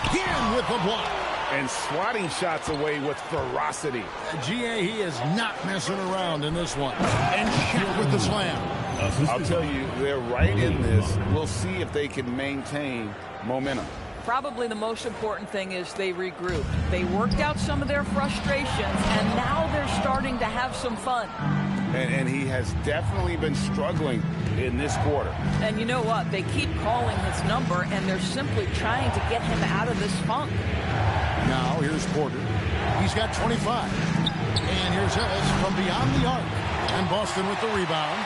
Again with the block. And swatting shots away with ferocity. GA, he is not messing around in this one. And Shaq with the slam. I'll tell you, they're right in this. We'll see if they can maintain momentum. Probably the most important thing is they regrouped. They worked out some of their frustrations, and now they're starting to have some fun. And he has definitely been struggling in this quarter. And you know what? They keep calling his number, and they're simply trying to get him out of this funk. Now, here's Porter. He's got 25. And here's Ellis from beyond the arc. And Boston with the rebound.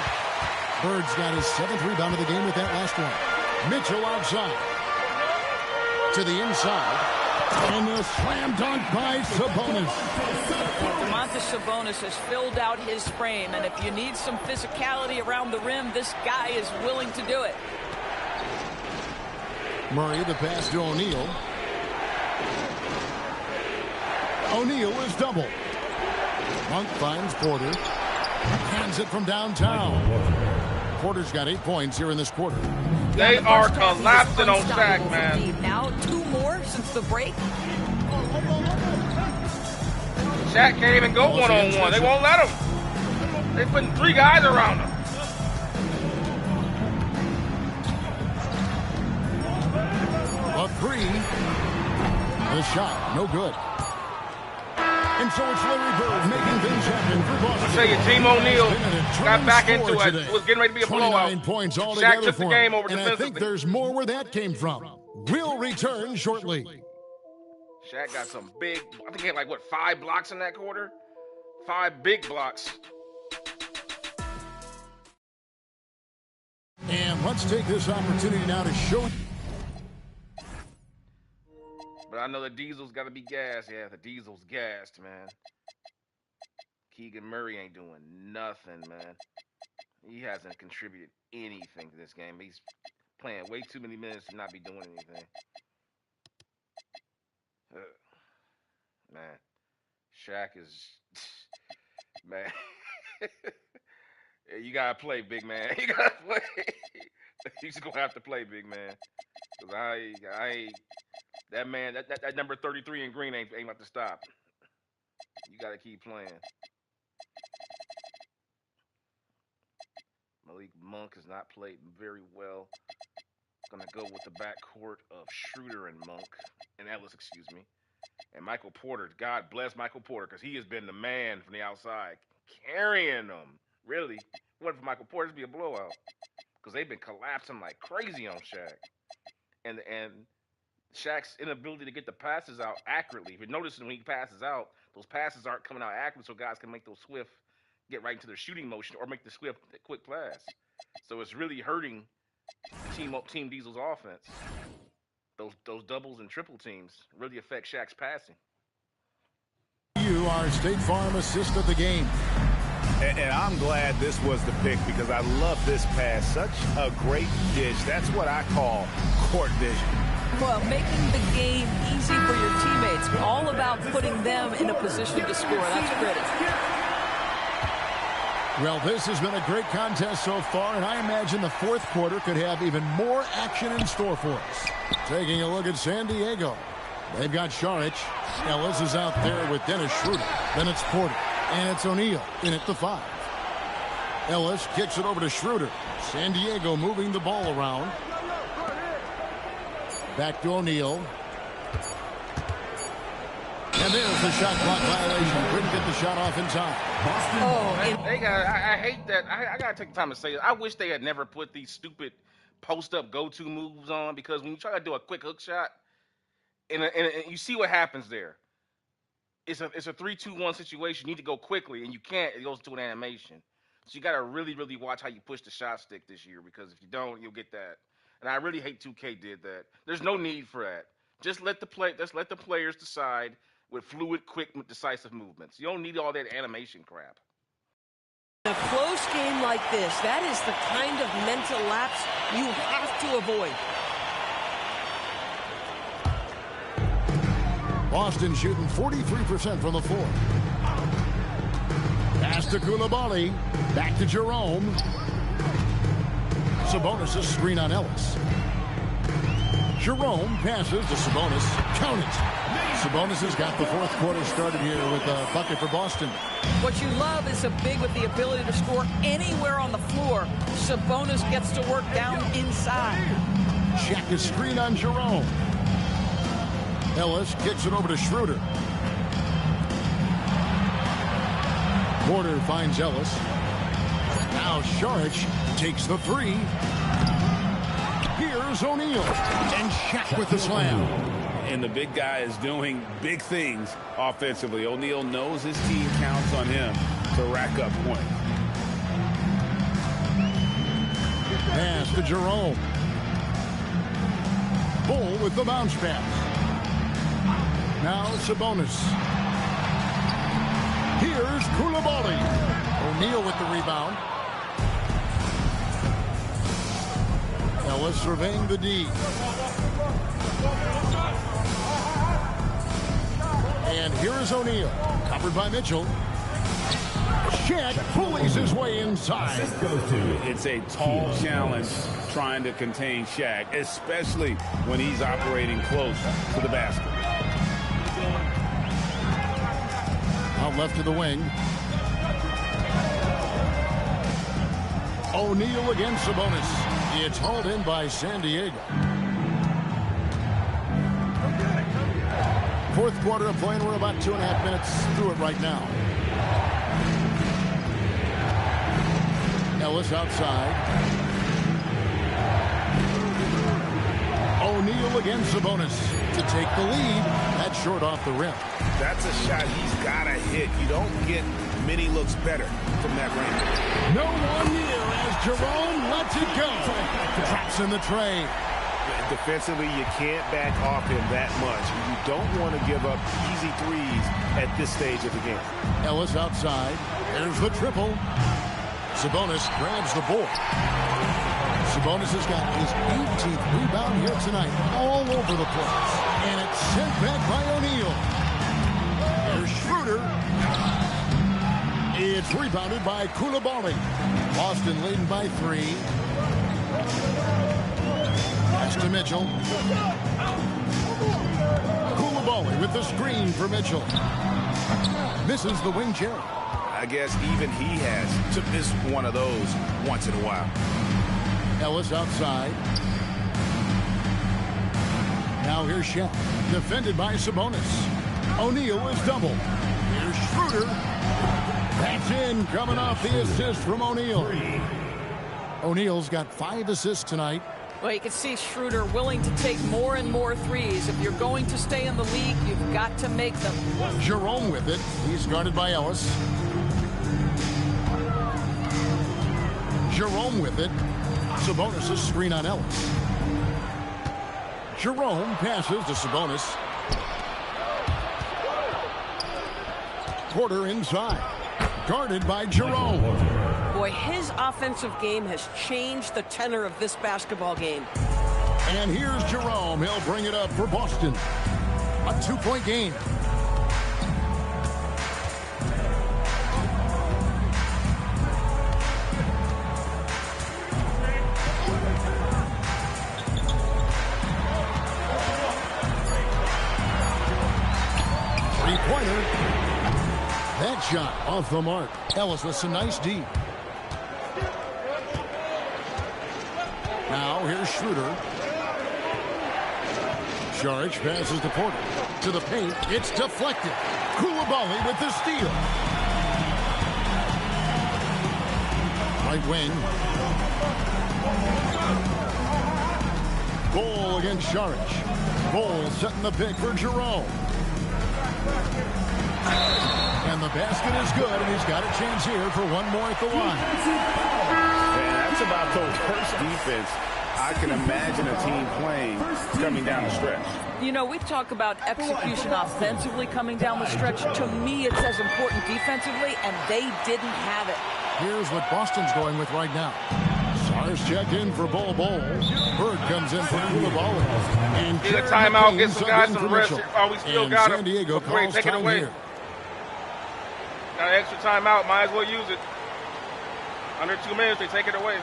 Bird's got his 7th rebound of the game with that last one. Mitchell outside. To the inside. And the slam dunk by Sabonis. Sabonis has filled out his frame, and if you need some physicality around the rim, this guy is willing to do it. Murray, the pass to O'Neal. O'Neal is double. Monk finds Porter. Hands it from downtown. Porter's got 8 points here in this quarter. They are collapsing on Shaq, man. Now 2 more since the break. Shaq can't even go one-on-one. They won't let him. They're putting 3 guys around him. A 3. The shot, no good. And so it's Larry Bird making things happen for Boston. I tell you, Team O'Neal got back into it. It was getting ready to be a blowout. 29 points all Shaq took the game over defensively. And I think there's more where that came from. We'll return shortly. Shaq got some big, I think he had like, what, 5 blocks in that quarter? 5 big blocks. And let's take this opportunity now to show. But I know the Diesel's got to be gassed. Yeah, the Diesel's gassed, man. Keegan Murray ain't doing nothing, man. He hasn't contributed anything to this game. He's playing way too many minutes to not be doing anything. Man, Shaq is, man. You gotta play, big man. You gotta play. He's gonna have to play, big man. Cause that man, that number 33 in green ain't about to stop. You gotta keep playing. Malik Monk has not played very well. Gonna go with the backcourt of Schroeder and Monk and Ellis, excuse me. And Michael Porter, God bless Michael Porter, because he has been the man from the outside, carrying them. Really, if it wasn't for Michael Porter, it'd be a blowout, because they've been collapsing like crazy on Shaq. And Shaq's inability to get the passes out accurately. If you notice when he passes out, those passes aren't coming out accurately, so guys can make those swift, get right into their shooting motion, or make the swift, quick pass. So it's really hurting Team Diesel's offense. Those doubles and triple teams really affect Shaq's passing. You are State Farm assist of the game. And I'm glad this was the pick because I love this pass. Such a great dish. That's what I call court vision. Well, making the game easy for your teammates. All about putting them in a position to score. That's pretty. Well, this has been a great contest so far, and I imagine the fourth quarter could have even more action in store for us. Taking a look at San Diego. They've got Šarić. Ellis is out there with Dennis Schroeder. Then it's Porter. And it's O'Neal in at the 5. Ellis kicks it over to Schroeder. San Diego moving the ball around. Back to O'Neal. And there's the shot clock violation. Couldn't get the shot off in time. I hate that. I got to take the time to say it. I wish they had never put these stupid post-up go-to moves on, because when you try to do a quick hook shot, and you see what happens there. It's a 3-2-1 situation. You need to go quickly, and you can't. It goes to an animation. So you got to really, really watch how you push the shot stick this year, because if you don't, you'll get that. And I really hate 2K did that. There's no need for that. Just let the players decide with fluid, quick, decisive movements. You don't need all that animation crap. In a close game like this, that is the kind of mental lapse you have to avoid. Boston shooting 43% from the floor. Pass to Coulibaly. Back to Jerome. Sabonis' screen on Ellis. Jerome passes to Sabonis. Count it. Sabonis has got the fourth quarter started here with a bucket for Boston. What you love is a big with the ability to score anywhere on the floor. Sabonis gets to work down inside. Shaq is screen on Jerome. Ellis kicks it over to Schroeder. Porter finds Ellis. Now Šarić takes the 3. Here's O'Neal. And Shaq with the slam. And the big guy is doing big things offensively. O'Neal knows his team counts on him to rack up points. Pass to Jerome. Bull with the bounce pass. Now Sabonis. Here's Coulibaly. O'Neal with the rebound. Ellis surveying the D. And here is O'Neal. Covered by Mitchell. Shaq pulleys his way inside. It's a tall challenge trying to contain Shaq, especially when he's operating close to the basket. Out left to the wing. O'Neal against Sabonis. It's hauled in by San Diego. Fourth quarter of play, and we're about 2.5 minutes through it right now. Ellis outside. O'Neal against Sabonis to take the lead. That's short off the rim. That's a shot he's got to hit. You don't get many looks better from that range. No one near as Jerome lets it go. Traps in the tray. Defensively, you can't back off him that much. You don't want to give up easy threes at this stage of the game. Ellis outside. There's the triple. Sabonis grabs the board. Sabonis has got his 18th rebound here tonight, all over the place. And it's sent back by O'Neal. There's Schroeder. It's rebounded by Coulibaly. Boston leading by 3. Pass to Mitchell. Coulibaly with the screen for Mitchell. Misses the wing chair. I guess even he has to miss one of those once in a while. Ellis outside. Now here's Shaq. Defended by Sabonis. O'Neal is double. Here's Schroeder. That's in, coming off the assist from O'Neal. O'Neal's got 5 assists tonight. Well, you can see Schroeder willing to take more and more threes. If you're going to stay in the league, you've got to make them. Jerome with it. He's guarded by Ellis. Jerome with it. Sabonis' screen on Ellis. Jerome passes to Sabonis. Porter inside. guarded by Jerome. Boy, his offensive game has changed the tenor of this basketball game. And here's Jerome. He'll bring it up for Boston. A 2-point game. Three-pointer. That shot off the mark. Ellis with some nice D. Now here's Schroeder. Saric passes to Porter. To the paint. It's deflected. Koulibaly with the steal. Right wing. Goal against Saric. Goal setting the pick for Jerome. And the basket is good, and he's got a chance here for one more at the line. And that's about the worst defense I can imagine a team playing coming down the stretch. You know, we talk about execution offensively coming down the stretch. To me, it's as important defensively, and they didn't have it. Here's what Boston's going with right now. Sars checked in for Bol Bol. Bird comes in for Koulibaly. And Need a timeout, get some guys some rest. Oh, we still got San him. Diego Before you take it away. here. Got an extra timeout, might as well use it. Under 2 minutes, they take it away.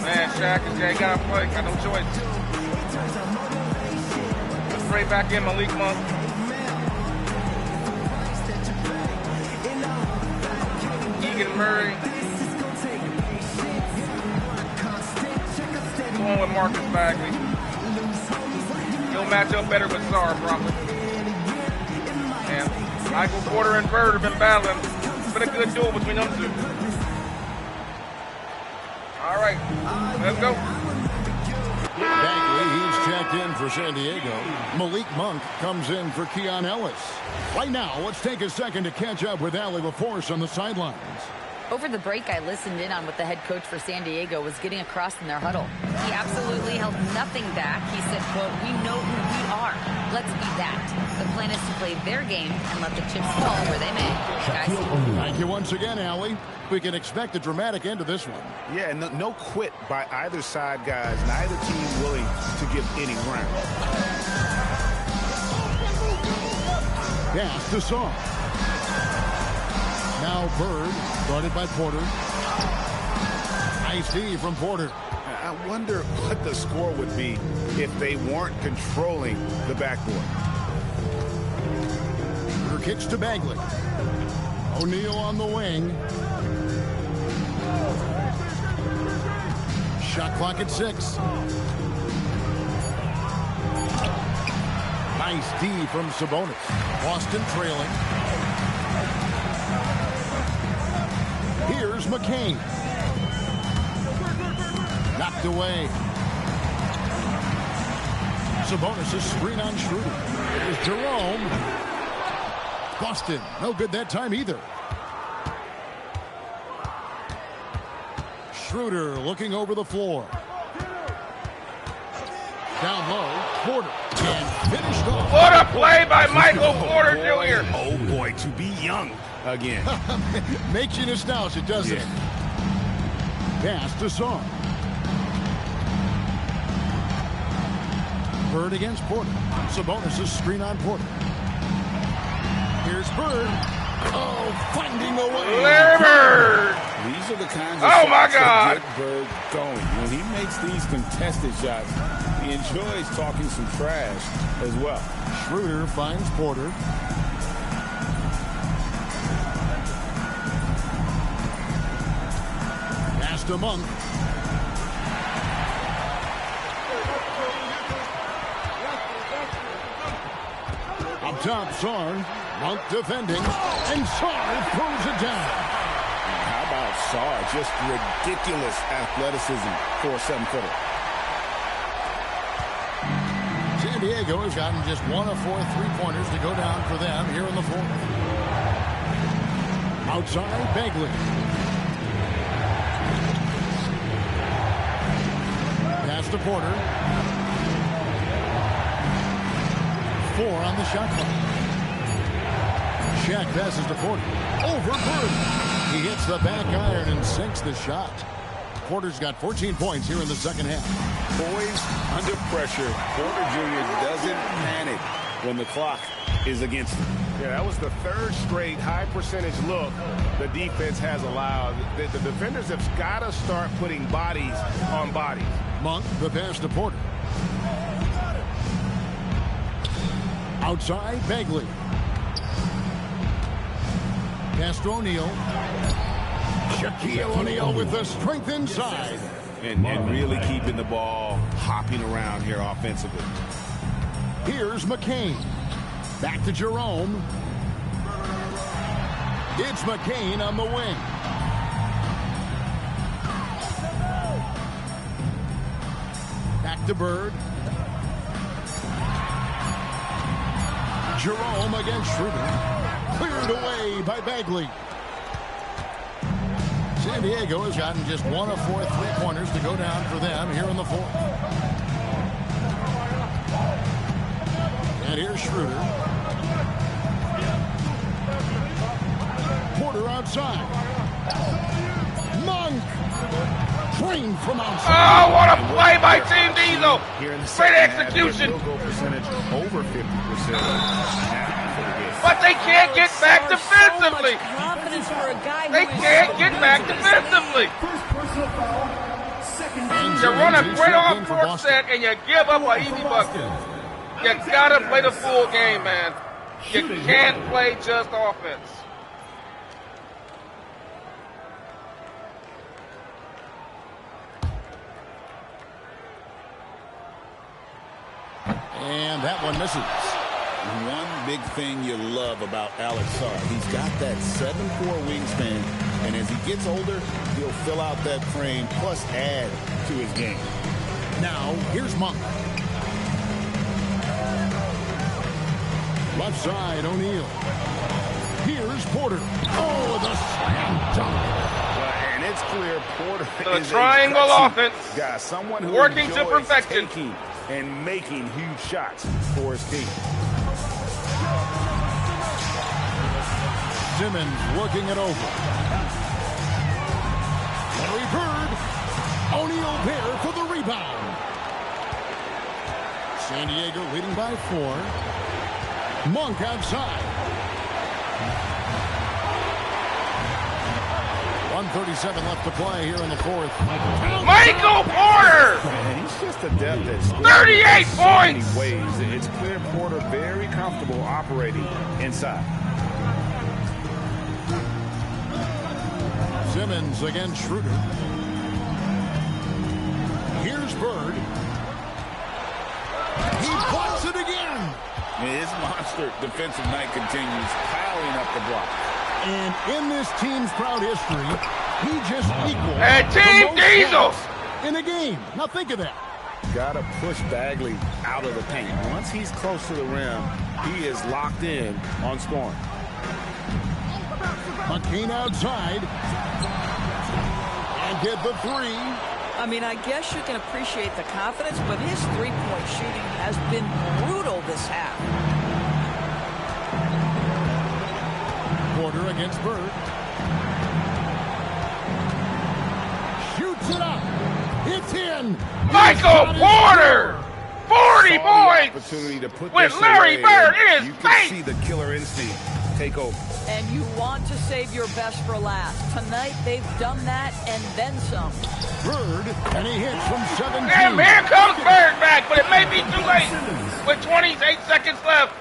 Man, Shaq is there. He got to play. Got no choice. Straight back in, Malik Monk. Keegan Murray. Going with Marcus Bagley. He'll match up better with Sar, probably. And Michael Porter and Bird have been battling. It's been a good duel between them two. All right, let's go. Bagley, he's checked in for San Diego. Malik Monk comes in for Keon Ellis. Right now, let's take a second to catch up with Allie LaForce on the sidelines. Over the break, I listened in on what the head coach for San Diego was getting across in their huddle. He absolutely held nothing back. He said, quote, "We know who we are. Let's be that." The plan is to play their game and let the chips fall where they may. Guys. Thank you once again, Allie. We can expect a dramatic end to this one. Yeah, no quit by either side, guys. Neither team willing to give any ground. Pass to Song. Now Bird, guarded by Porter. Nice D from Porter. I wonder what the score would be if they weren't controlling the backboard. Porter kicks to Bagley. O'Neal on the wing. Shot clock at 6. Nice D from Sabonis. Boston trailing. Here's McCain. Knocked away. Sabonis' screen on Schroeder. Here's Jerome. Boston, no good that time either. Schroeder looking over the floor. Down low, Porter. And finished off. What a play by Michael Porter Jr. Oh boy, to be young again. Makes you nostalgic, doesn't it? Pass to Song. Bird against Porter. Sabonis' screen on Porter. Here's Bird. Oh, finding a way. Larry Bird. These are the kinds of shots that get Bird going. When he makes these contested shots, he enjoys talking some trash as well. Schroeder finds Porter. Pass to Monk. Up top, Sarn. Monk defending. And Sarn throws it down. How about Sarr? Just ridiculous athleticism for a 7-footer. San Diego has gotten just 1 of 4 3-pointers to go down for them here in the fourth. Outside, Bagley. Pass to Porter. 4 on the shot clock. Shaq passes to Porter. Over Bird. He hits the back iron and sinks the shot. Porter's got 14 points here in the second half. Poised under pressure. Porter Jr. doesn't panic when the clock is against him. Yeah, that was the third straight high percentage look the defense has allowed. The defenders have got to start putting bodies on bodies. Monk, the pass to Porter. Outside, Bagley. Pass to O'Neal. Shaquille O'Neal with the strength inside. And really keeping the ball hopping around here offensively. Here's McCain. Back to Jerome. It's McCain on the wing. Back to Bird. Jerome against Schroeder. Cleared away by Bagley. San Diego has gotten just 1 of 4 3-pointers to go down for them here in the fourth. And here's Schroeder. Porter outside. Monk. Trained from outside. Oh, what a play by Team Diesel. Great execution. Field goal percentage over 50%. But they can't get back defensively. Confidence for a guy They can't get back defensively. You run a great off-court set and you give up an easy bucket. You gotta play the full game, man. You can't play just offense. And that one misses. One big thing you love about Alex Sarr, he's got that 7'4" wingspan, and as he gets older, he'll fill out that frame plus add to his game. Now, here's Monk. Left side, O'Neal. Here's Porter. Oh, the slam dunk. And it's clear Porter The is triangle a offense. Guy, someone who Working to enjoys perfection. taking and making huge shots for his team. Simmons working it over. Larry Bird. O'Neal there for the rebound. San Diego leading by 4. Monk outside. 1:37 left to play here in the fourth. Michael Porter! And he's just adept at 38 points! In many ways. It's clear Porter very comfortable operating inside. Simmons against Schroeder. Here's Bird. He blocks it again. His monster defensive night continues, piling up the block. And in this team's proud history, he just equaled And Team Diesel in a game. Now think of that. Got to push Bagley out of the paint. Once he's close to the rim, he is locked in on scoring. McCain outside. And get the 3. I mean, I guess you can appreciate the confidence, but his three-point shooting has been brutal this half. Porter against Bird. Shoots it up. It's in. Michael Porter! 40 points! Opportunity to put with this Larry away, Bird in his you can face! see the killer instinct take over. And you want to save your best for last. Tonight, they've done that and then some. Bird, and he hits from 17. And here comes Bird back, but it may be too late. With 28 seconds left,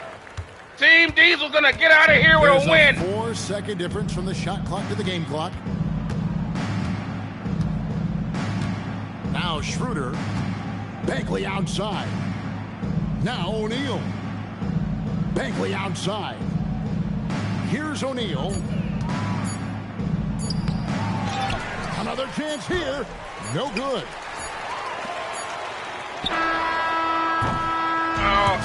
Team Diesel's gonna get out of here with There's a win. 4-second difference from the shot clock to the game clock. Now Schroeder. Bagley outside. Now O'Neal. Bagley outside. Here's O'Neal. Another chance here. No good.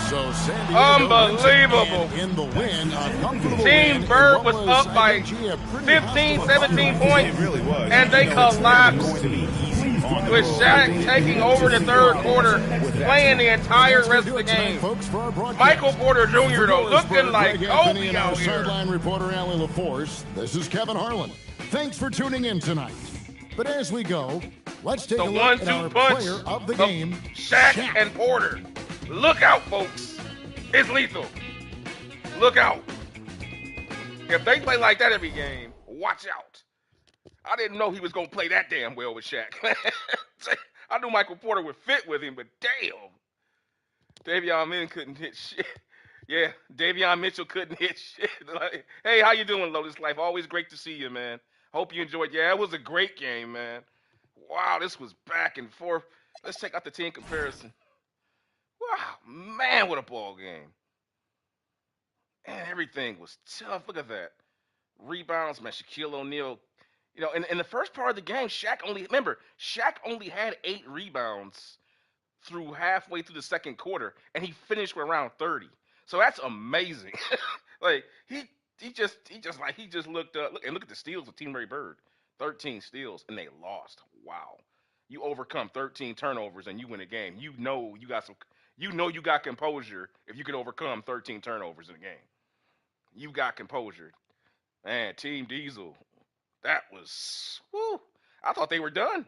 So San Diego Unbelievable. in the win. A comfortable Team win Bird in what was up by I think, a pretty 15, hostile 17 environment. points, It really was. and they You know, it's not collapsed. going to be easy with Shaq taking over the third quarter, playing the entire rest of the game. Michael Porter Jr., though, looking like Kobe out here. Sideline reporter Allie LaForce. This is Kevin Harlan. Thanks for tuning in tonight. But as we go, let's take a look at our player of the game, Shaq and Porter. Look out, folks. It's lethal. Look out. If they play like that every game, watch out. I didn't know he was going to play that damn well with Shaq. I knew Michael Porter would fit with him, but damn. Davion Min couldn't hit shit. Yeah, Davion Mitchell couldn't hit shit. Like, hey, how you doing, Lotus Life? Always great to see you, man. Hope you enjoyed. Yeah, it was a great game, man. Wow, this was back and forth. Let's check out the team comparison. Wow, man, what a ball game. And everything was tough. Look at that. Rebounds, man, Shaquille O'Neal. You know, in the first part of the game, Shaq only had 8 rebounds through halfway through the second quarter, and he finished with around 30. So that's amazing. Like he just looked up. Look at the steals of Team Ray Bird. 13 steals, and they lost. Wow. You overcome 13 turnovers and you win a game. You know you got composure if you can overcome 13 turnovers in a game. You got composure. Man, Team Diesel. That was, whoo. I thought they were done.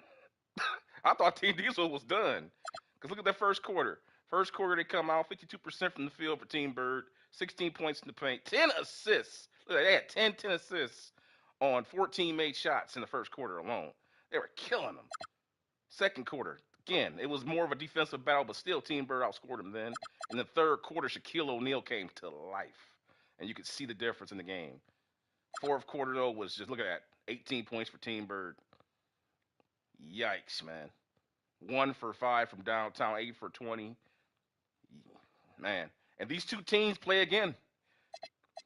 I thought Team Diesel was done. Because look at that first quarter. First quarter, they come out 52% from the field for Team Bird, 16 points in the paint, 10 assists. Look, they had 10 assists on 14 made shots in the first quarter alone. They were killing them. Second quarter, again, it was more of a defensive battle, but still Team Bird outscored them then. In the third quarter, Shaquille O'Neal came to life, and you could see the difference in the game. Fourth quarter, though, was just, look at that, 18 points for Team Bird. Yikes, man. 1 for 5 from downtown, 8 for 20. Man, and these two teams play again.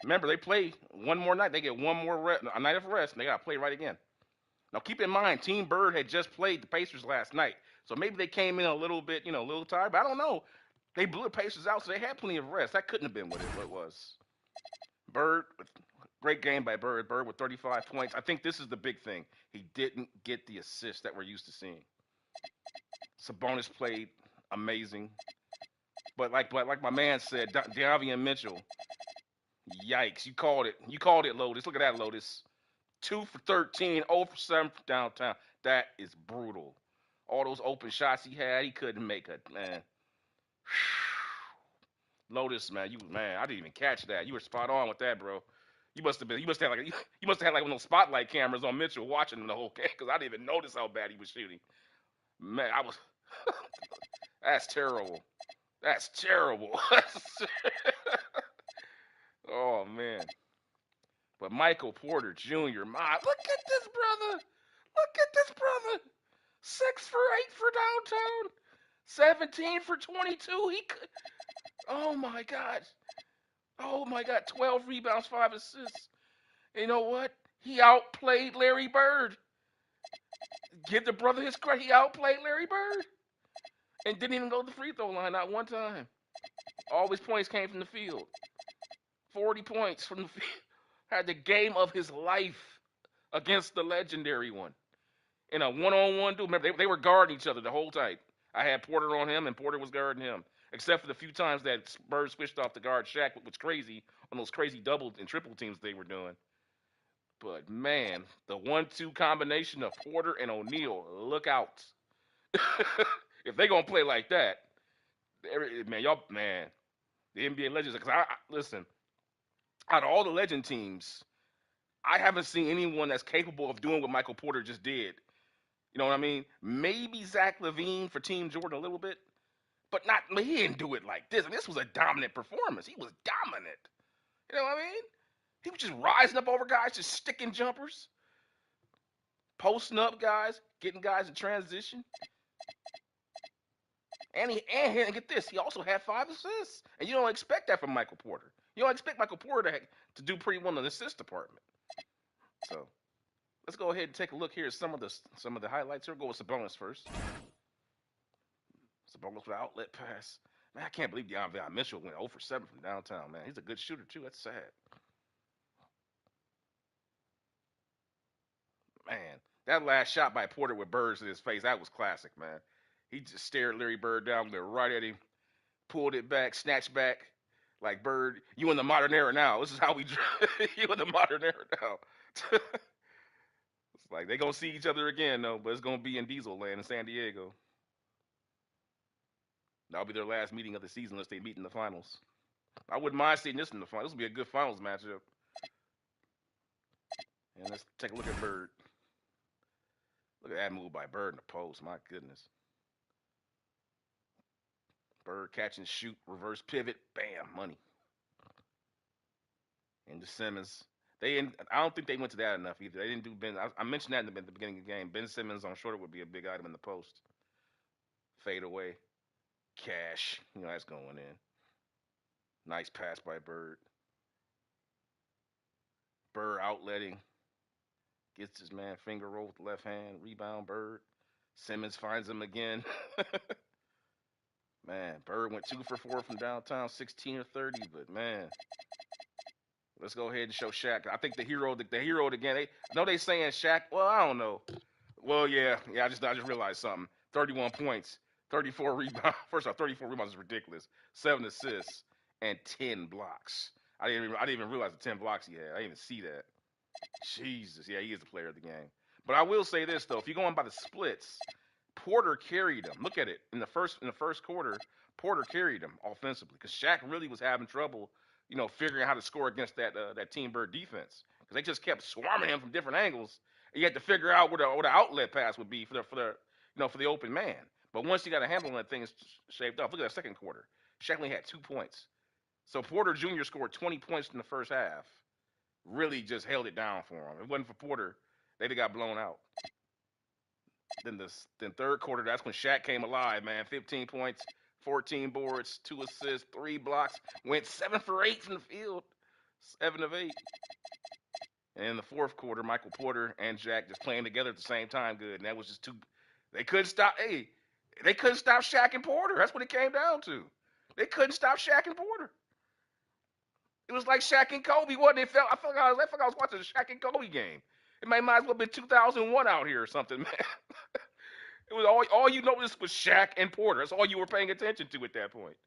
Remember, they play one more night. They get one more a night of rest, and they got to play right again. Now, keep in mind, Team Bird had just played the Pacers last night, so maybe they came in a little bit, a little tired, but I don't know. They blew the Pacers out, so they had plenty of rest. That couldn't have been what it was. Bird, great game by Bird. Bird with 35 points. I think this is the big thing. He didn't get the assists that we're used to seeing. Sabonis played amazing. But like my man said, Davion Mitchell, yikes. You called it. You called it, Lotus. Look at that, Lotus. 2 for 13, 0 for 7 from downtown. That is brutal. All those open shots he had, he couldn't make it, man. Lotus, man, I didn't even catch that. You were spot on with that, bro. You must have had like one of those spotlight cameras on Mitchell watching the whole game, because I didn't even notice how bad he was shooting. Man, that's terrible. That's terrible. Oh, man. But Michael Porter Jr., look at this brother. Look at this brother. 6 for 8 for downtown. 17 for 22. Oh, my God. Oh, my God. 12 rebounds, 5 assists. You know what? He outplayed Larry Bird. Give the brother his credit. He outplayed Larry Bird. And didn't even go to the free throw line, not one time. All his points came from the field. 40 points from the field. Had the game of his life against the legendary one. In a one-on-one duel. Remember, they were guarding each other the whole time. I had Porter on him, and Porter was guarding him. Except for the few times that Bird switched off to guard Shaq, which was crazy on those crazy double and triple teams they were doing. But, man, the 1-2 combination of Porter and O'Neal, look out. If they're going to play like that, man, the NBA legends, because listen, out of all the legend teams, I haven't seen anyone that's capable of doing what Michael Porter just did. You know what I mean? Maybe Zach LaVine for Team Jordan a little bit, but he didn't do it like this. I mean, this was a dominant performance. He was dominant. You know what I mean? He was just rising up over guys, just sticking jumpers, posting up guys, getting guys in transition. And get this, he also had 5 assists. And you don't expect that from Michael Porter. You don't expect Michael Porter to do pretty well in the assist department. So let's go ahead and take a look here at some of the highlights. Here, we'll go with Sabonis first. Sabonis with an outlet pass. Man, I can't believe Davion Mitchell went 0 for 7 from downtown, man. He's a good shooter, too. That's sad. Man, That last shot by Porter with Bird in his face, that was classic, man. He just stared Larry Bird down there right at him, pulled it back, snatched back. Like, Bird, you in the modern era now. This is how we you in the modern era now. It's like they gonna see each other again though, but it's gonna be in Diesel Land in San Diego. That'll be their last meeting of the season unless they meet in the finals. I wouldn't mind seeing this in the finals. This will be a good finals matchup. And let's take a look at Bird. Look at that move by Bird in the post. My goodness. Bird catch and shoot, reverse pivot, bam, money. And the Simmons. I don't think they went to that enough either. They didn't do Ben. I mentioned that in the beginning of the game. Ben Simmons on shorter would be a big item in the post. Fade away. Cash. That's going in. Nice pass by Bird. Bird outletting. Gets his man finger roll with the left hand. Rebound, Bird. Simmons finds him again. Man, Bird went 2 for 4 from downtown, 16 or 30, but man. Let's go ahead and show Shaq. I think the hero again. I know they saying Shaq. Well, I don't know. Well, yeah. I just realized something. 31 points, 34 rebounds. First off, 34 rebounds is ridiculous. 7 assists and 10 blocks. I didn't even realize the 10 blocks he had. I didn't even see that. Jesus, yeah, he is the player of the game. But I will say this though: if you're going by the splits, Porter carried him. Look at it in the first quarter. Porter carried him offensively because Shaq really was having trouble, figuring out how to score against that Team Bird defense because they just kept swarming him from different angles. And you had to figure out where the outlet pass would be for the open man. But once you got a handle on that, things shaped up. Look at that second quarter. Shaq only had 2 points. So Porter Jr. scored 20 points in the first half. Really just held it down for him. If it wasn't for Porter, they'd have got blown out. Then third quarter, that's when Shaq came alive, man. 15 points, 14 boards, 2 assists, 3 blocks. Went 7 for 8 from the field. 7 of 8. And in the fourth quarter, Michael Porter and Shaq just playing together at the same time good. And that was just too – they couldn't stop Shaq and Porter. That's what it came down to. They couldn't stop Shaq and Porter. It was like Shaq and Kobe, wasn't it? I felt like I was watching a Shaq and Kobe game. It might as well have been 2001 out here or something, man. It was all you noticed was Shaq and Porter. That's all you were paying attention to at that point.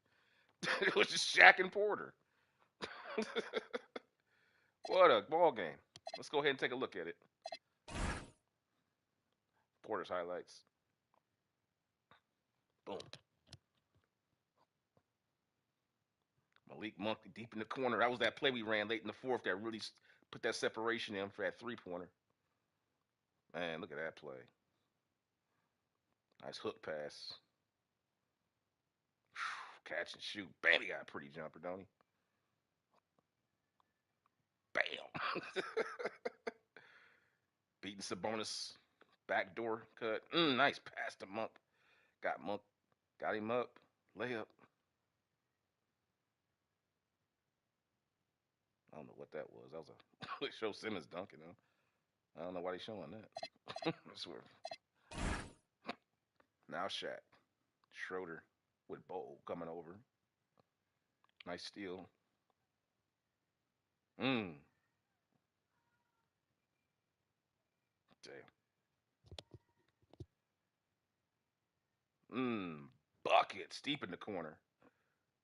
It was just Shaq and Porter. What a ball game. Let's go ahead and take a look at it. Porter's highlights. Boom. Malik Monk deep in the corner. That was that play we ran late in the fourth that really put that separation in for that three-pointer. Man, look at that play. Nice hook pass. Catch and shoot. Bam, he got a pretty jumper, don't he? Bam. Beating Sabonis. Backdoor cut. Nice pass to Monk. Got him up. Layup. I don't know what that was. That was a show Simmons dunking him. I don't know why they're showing that. I swear. Now Shaq. Schroeder with Bowl coming over. Nice steal. Damn. Buckets deep in the corner.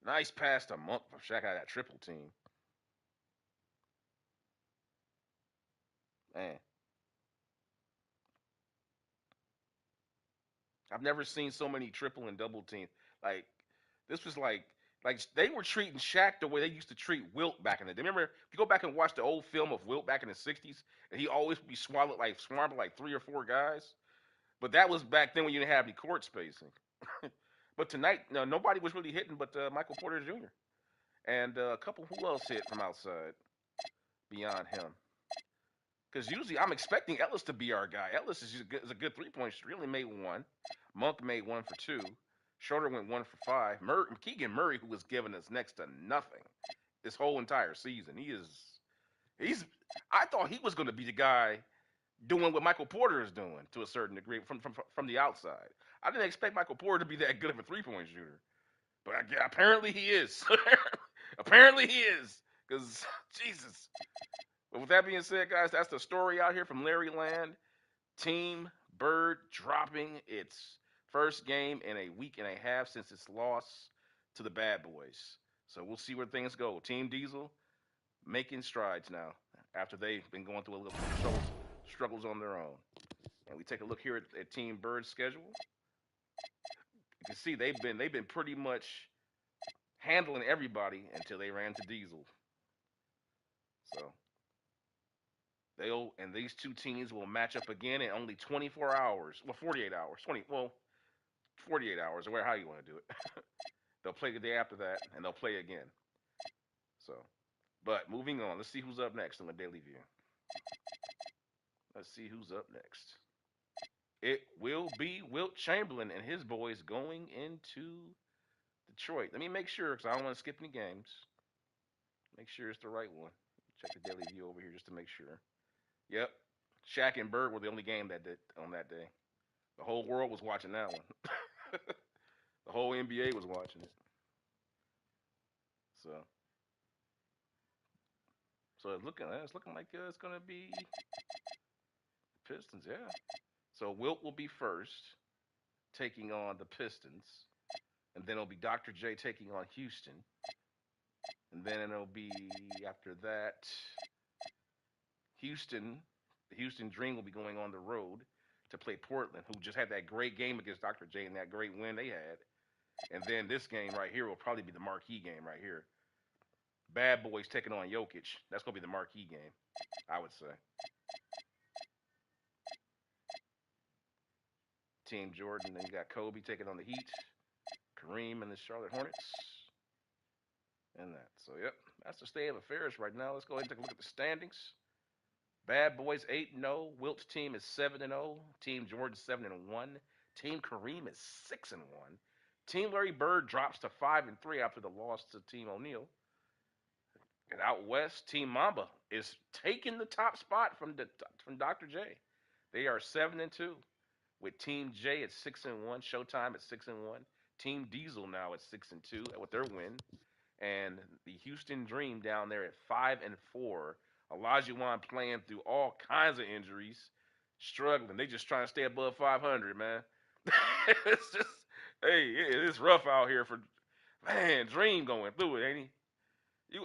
Nice pass to Monk from Shaq had that triple team. Man. I've never seen so many triple and double teams. Like, this was like they were treating Shaq the way they used to treat Wilt back in the day. Remember, if you go back and watch the old film of Wilt back in the 60s, and he always would be swarmed like 3 or 4 guys. But that was back then when you didn't have any court spacing. But tonight, nobody was really hitting but Michael Porter Jr. And a couple, who else hit from outside beyond him? Because usually I'm expecting Ellis to be our guy. Ellis is a good three-point shooter. He only made 1. Monk made 1 for 2. Schroeder went 1 for 5. Keegan Murray, who was giving us next to nothing this whole entire season. I thought he was going to be the guy doing what Michael Porter is doing to a certain degree from the outside. I didn't expect Michael Porter to be that good of a three-point shooter. But apparently he is. Apparently he is. Because, Jesus. But with that being said, guys, that's the story out here from Larry Land Team Bird dropping its first game in a week and a half since its loss to the Bad Boys. So we'll see where things go. Team Diesel making strides now after they've been going through a little struggles on their own. And we take a look here at Team Bird's schedule. You can see they've been pretty much handling everybody until they ran to Diesel. So these two teams will match up again in only 24 hours. Well, 48 hours. 48 hours, or how you want to do it. They'll play the day after that, and they'll play again. So, but moving on. Let's see who's up next on the Daily View. Let's see who's up next. It will be Wilt Chamberlain and his boys going into Detroit. Let me make sure, because I don't want to skip any games. Make sure it's the right one. Check the Daily View over here just to make sure. Yep. Shaq and Bird were the only game on that day. The whole world was watching that one. The whole NBA was watching it. So it's looking like it's going to be Pistons, yeah. So Wilt will be first, taking on the Pistons. And then it'll be Dr. J taking on Houston. And then it'll be, after that, the Houston Dream will be going on the road to play Portland, who just had that great game against Dr. J and that great win they had. And then this game right here will probably be the marquee game right here. Bad Boys taking on Jokic. That's going to be the marquee game, I would say. Team Jordan, then you got Kobe taking on the Heat. Kareem and the Charlotte Hornets. And that. So, yep, that's the state of affairs right now. Let's go ahead and take a look at the standings. Bad Boys 8-0. Wilt's team is 7-0. Team Jordan 7-1. Team Kareem is 6-1. Team Larry Bird drops to 5-3 after the loss to Team O'Neal. And out west, Team Mamba is taking the top spot from Dr. J. They are 7-2, with Team J at 6-1, Showtime at 6-1, Team Diesel now at 6-2 with their win, and the Houston Dream down there at 5-4. Olajuwon playing through all kinds of injuries, struggling. They just trying to stay above 500, man. It's just, hey, it's rough out here for, man, Dream going through it, ain't he?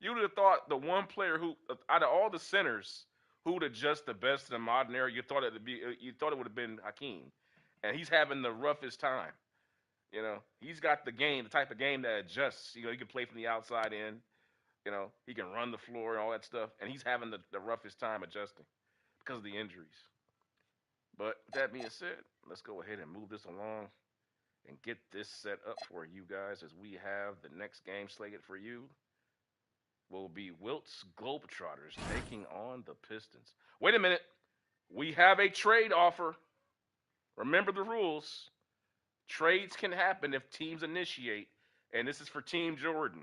You would have thought the one player who, out of all the centers, who would adjust the best in the modern era, you thought it would have been Hakeem, and he's having the roughest time. You know, he's got the type of game that adjusts. You know, he can play from the outside in. You know, he can run the floor and all that stuff, and he's having the roughest time adjusting because of the injuries. But that being said, let's go ahead and move this along and get this set up for you guys as we have the next game slated for you. Will be Wilt's Globetrotters taking on the Pistons. Wait a minute. We have a trade offer. Remember the rules. Trades can happen if teams initiate, and this is for Team Jordan.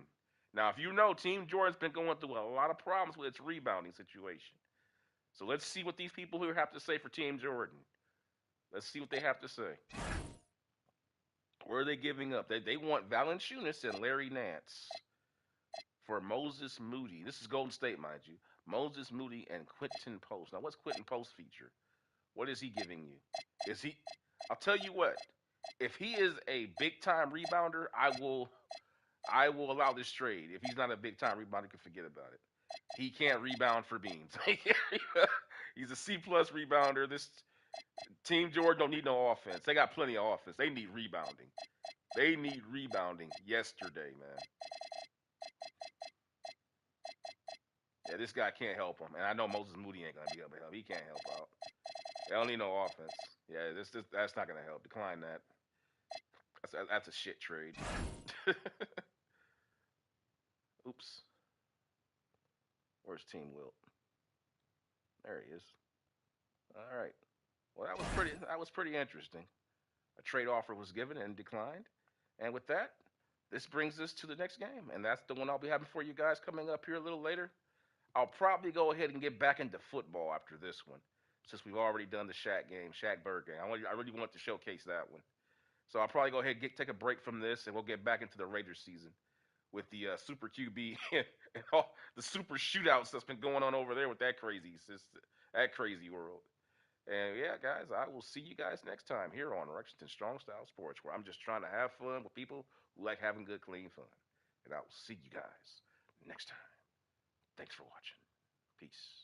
Now, if you know, Team Jordan's been going through a lot of problems with its rebounding situation. So let's see what these people here have to say for Team Jordan. Let's see what they have to say. Where are they giving up? They want Valanciunas and Larry Nance for Moses Moody. This is Golden State, mind you. Moses Moody and Quentin Post. Now, what's Quentin Post feature? What is he giving you? I'll tell you what. If he is a big-time rebounder, I will allow this trade. If he's not a big-time rebounder, you can forget about it. He can't rebound for beans. He's a C-plus rebounder. This Team Jordan don't need no offense. They got plenty of offense. They need rebounding. They need rebounding yesterday, man. Yeah, this guy can't help him. And I know Moses Moody ain't going to be able to help. He can't help out. They don't need no offense. Yeah, that's not going to help. Decline that. That's a shit trade. Oops. Where's Team Wilt? There he is. All right. Well, that was pretty interesting. A trade offer was given and declined. And with that, this brings us to the next game. And that's the one I'll be having for you guys coming up here a little later. I'll probably go ahead and get back into football after this one, since we've already done the Shaq game, Shaq Bird game. I really want to showcase that one. So I'll probably go ahead and take a break from this, and we'll get back into the Raiders season with the super QB and all the super shootouts that's been going on over there with that crazy world. And yeah, guys, I will see you guys next time here on Rexington Strong Style Sports, where I'm just trying to have fun with people who like having good, clean fun. And I will see you guys next time. Thanks for watching. Peace.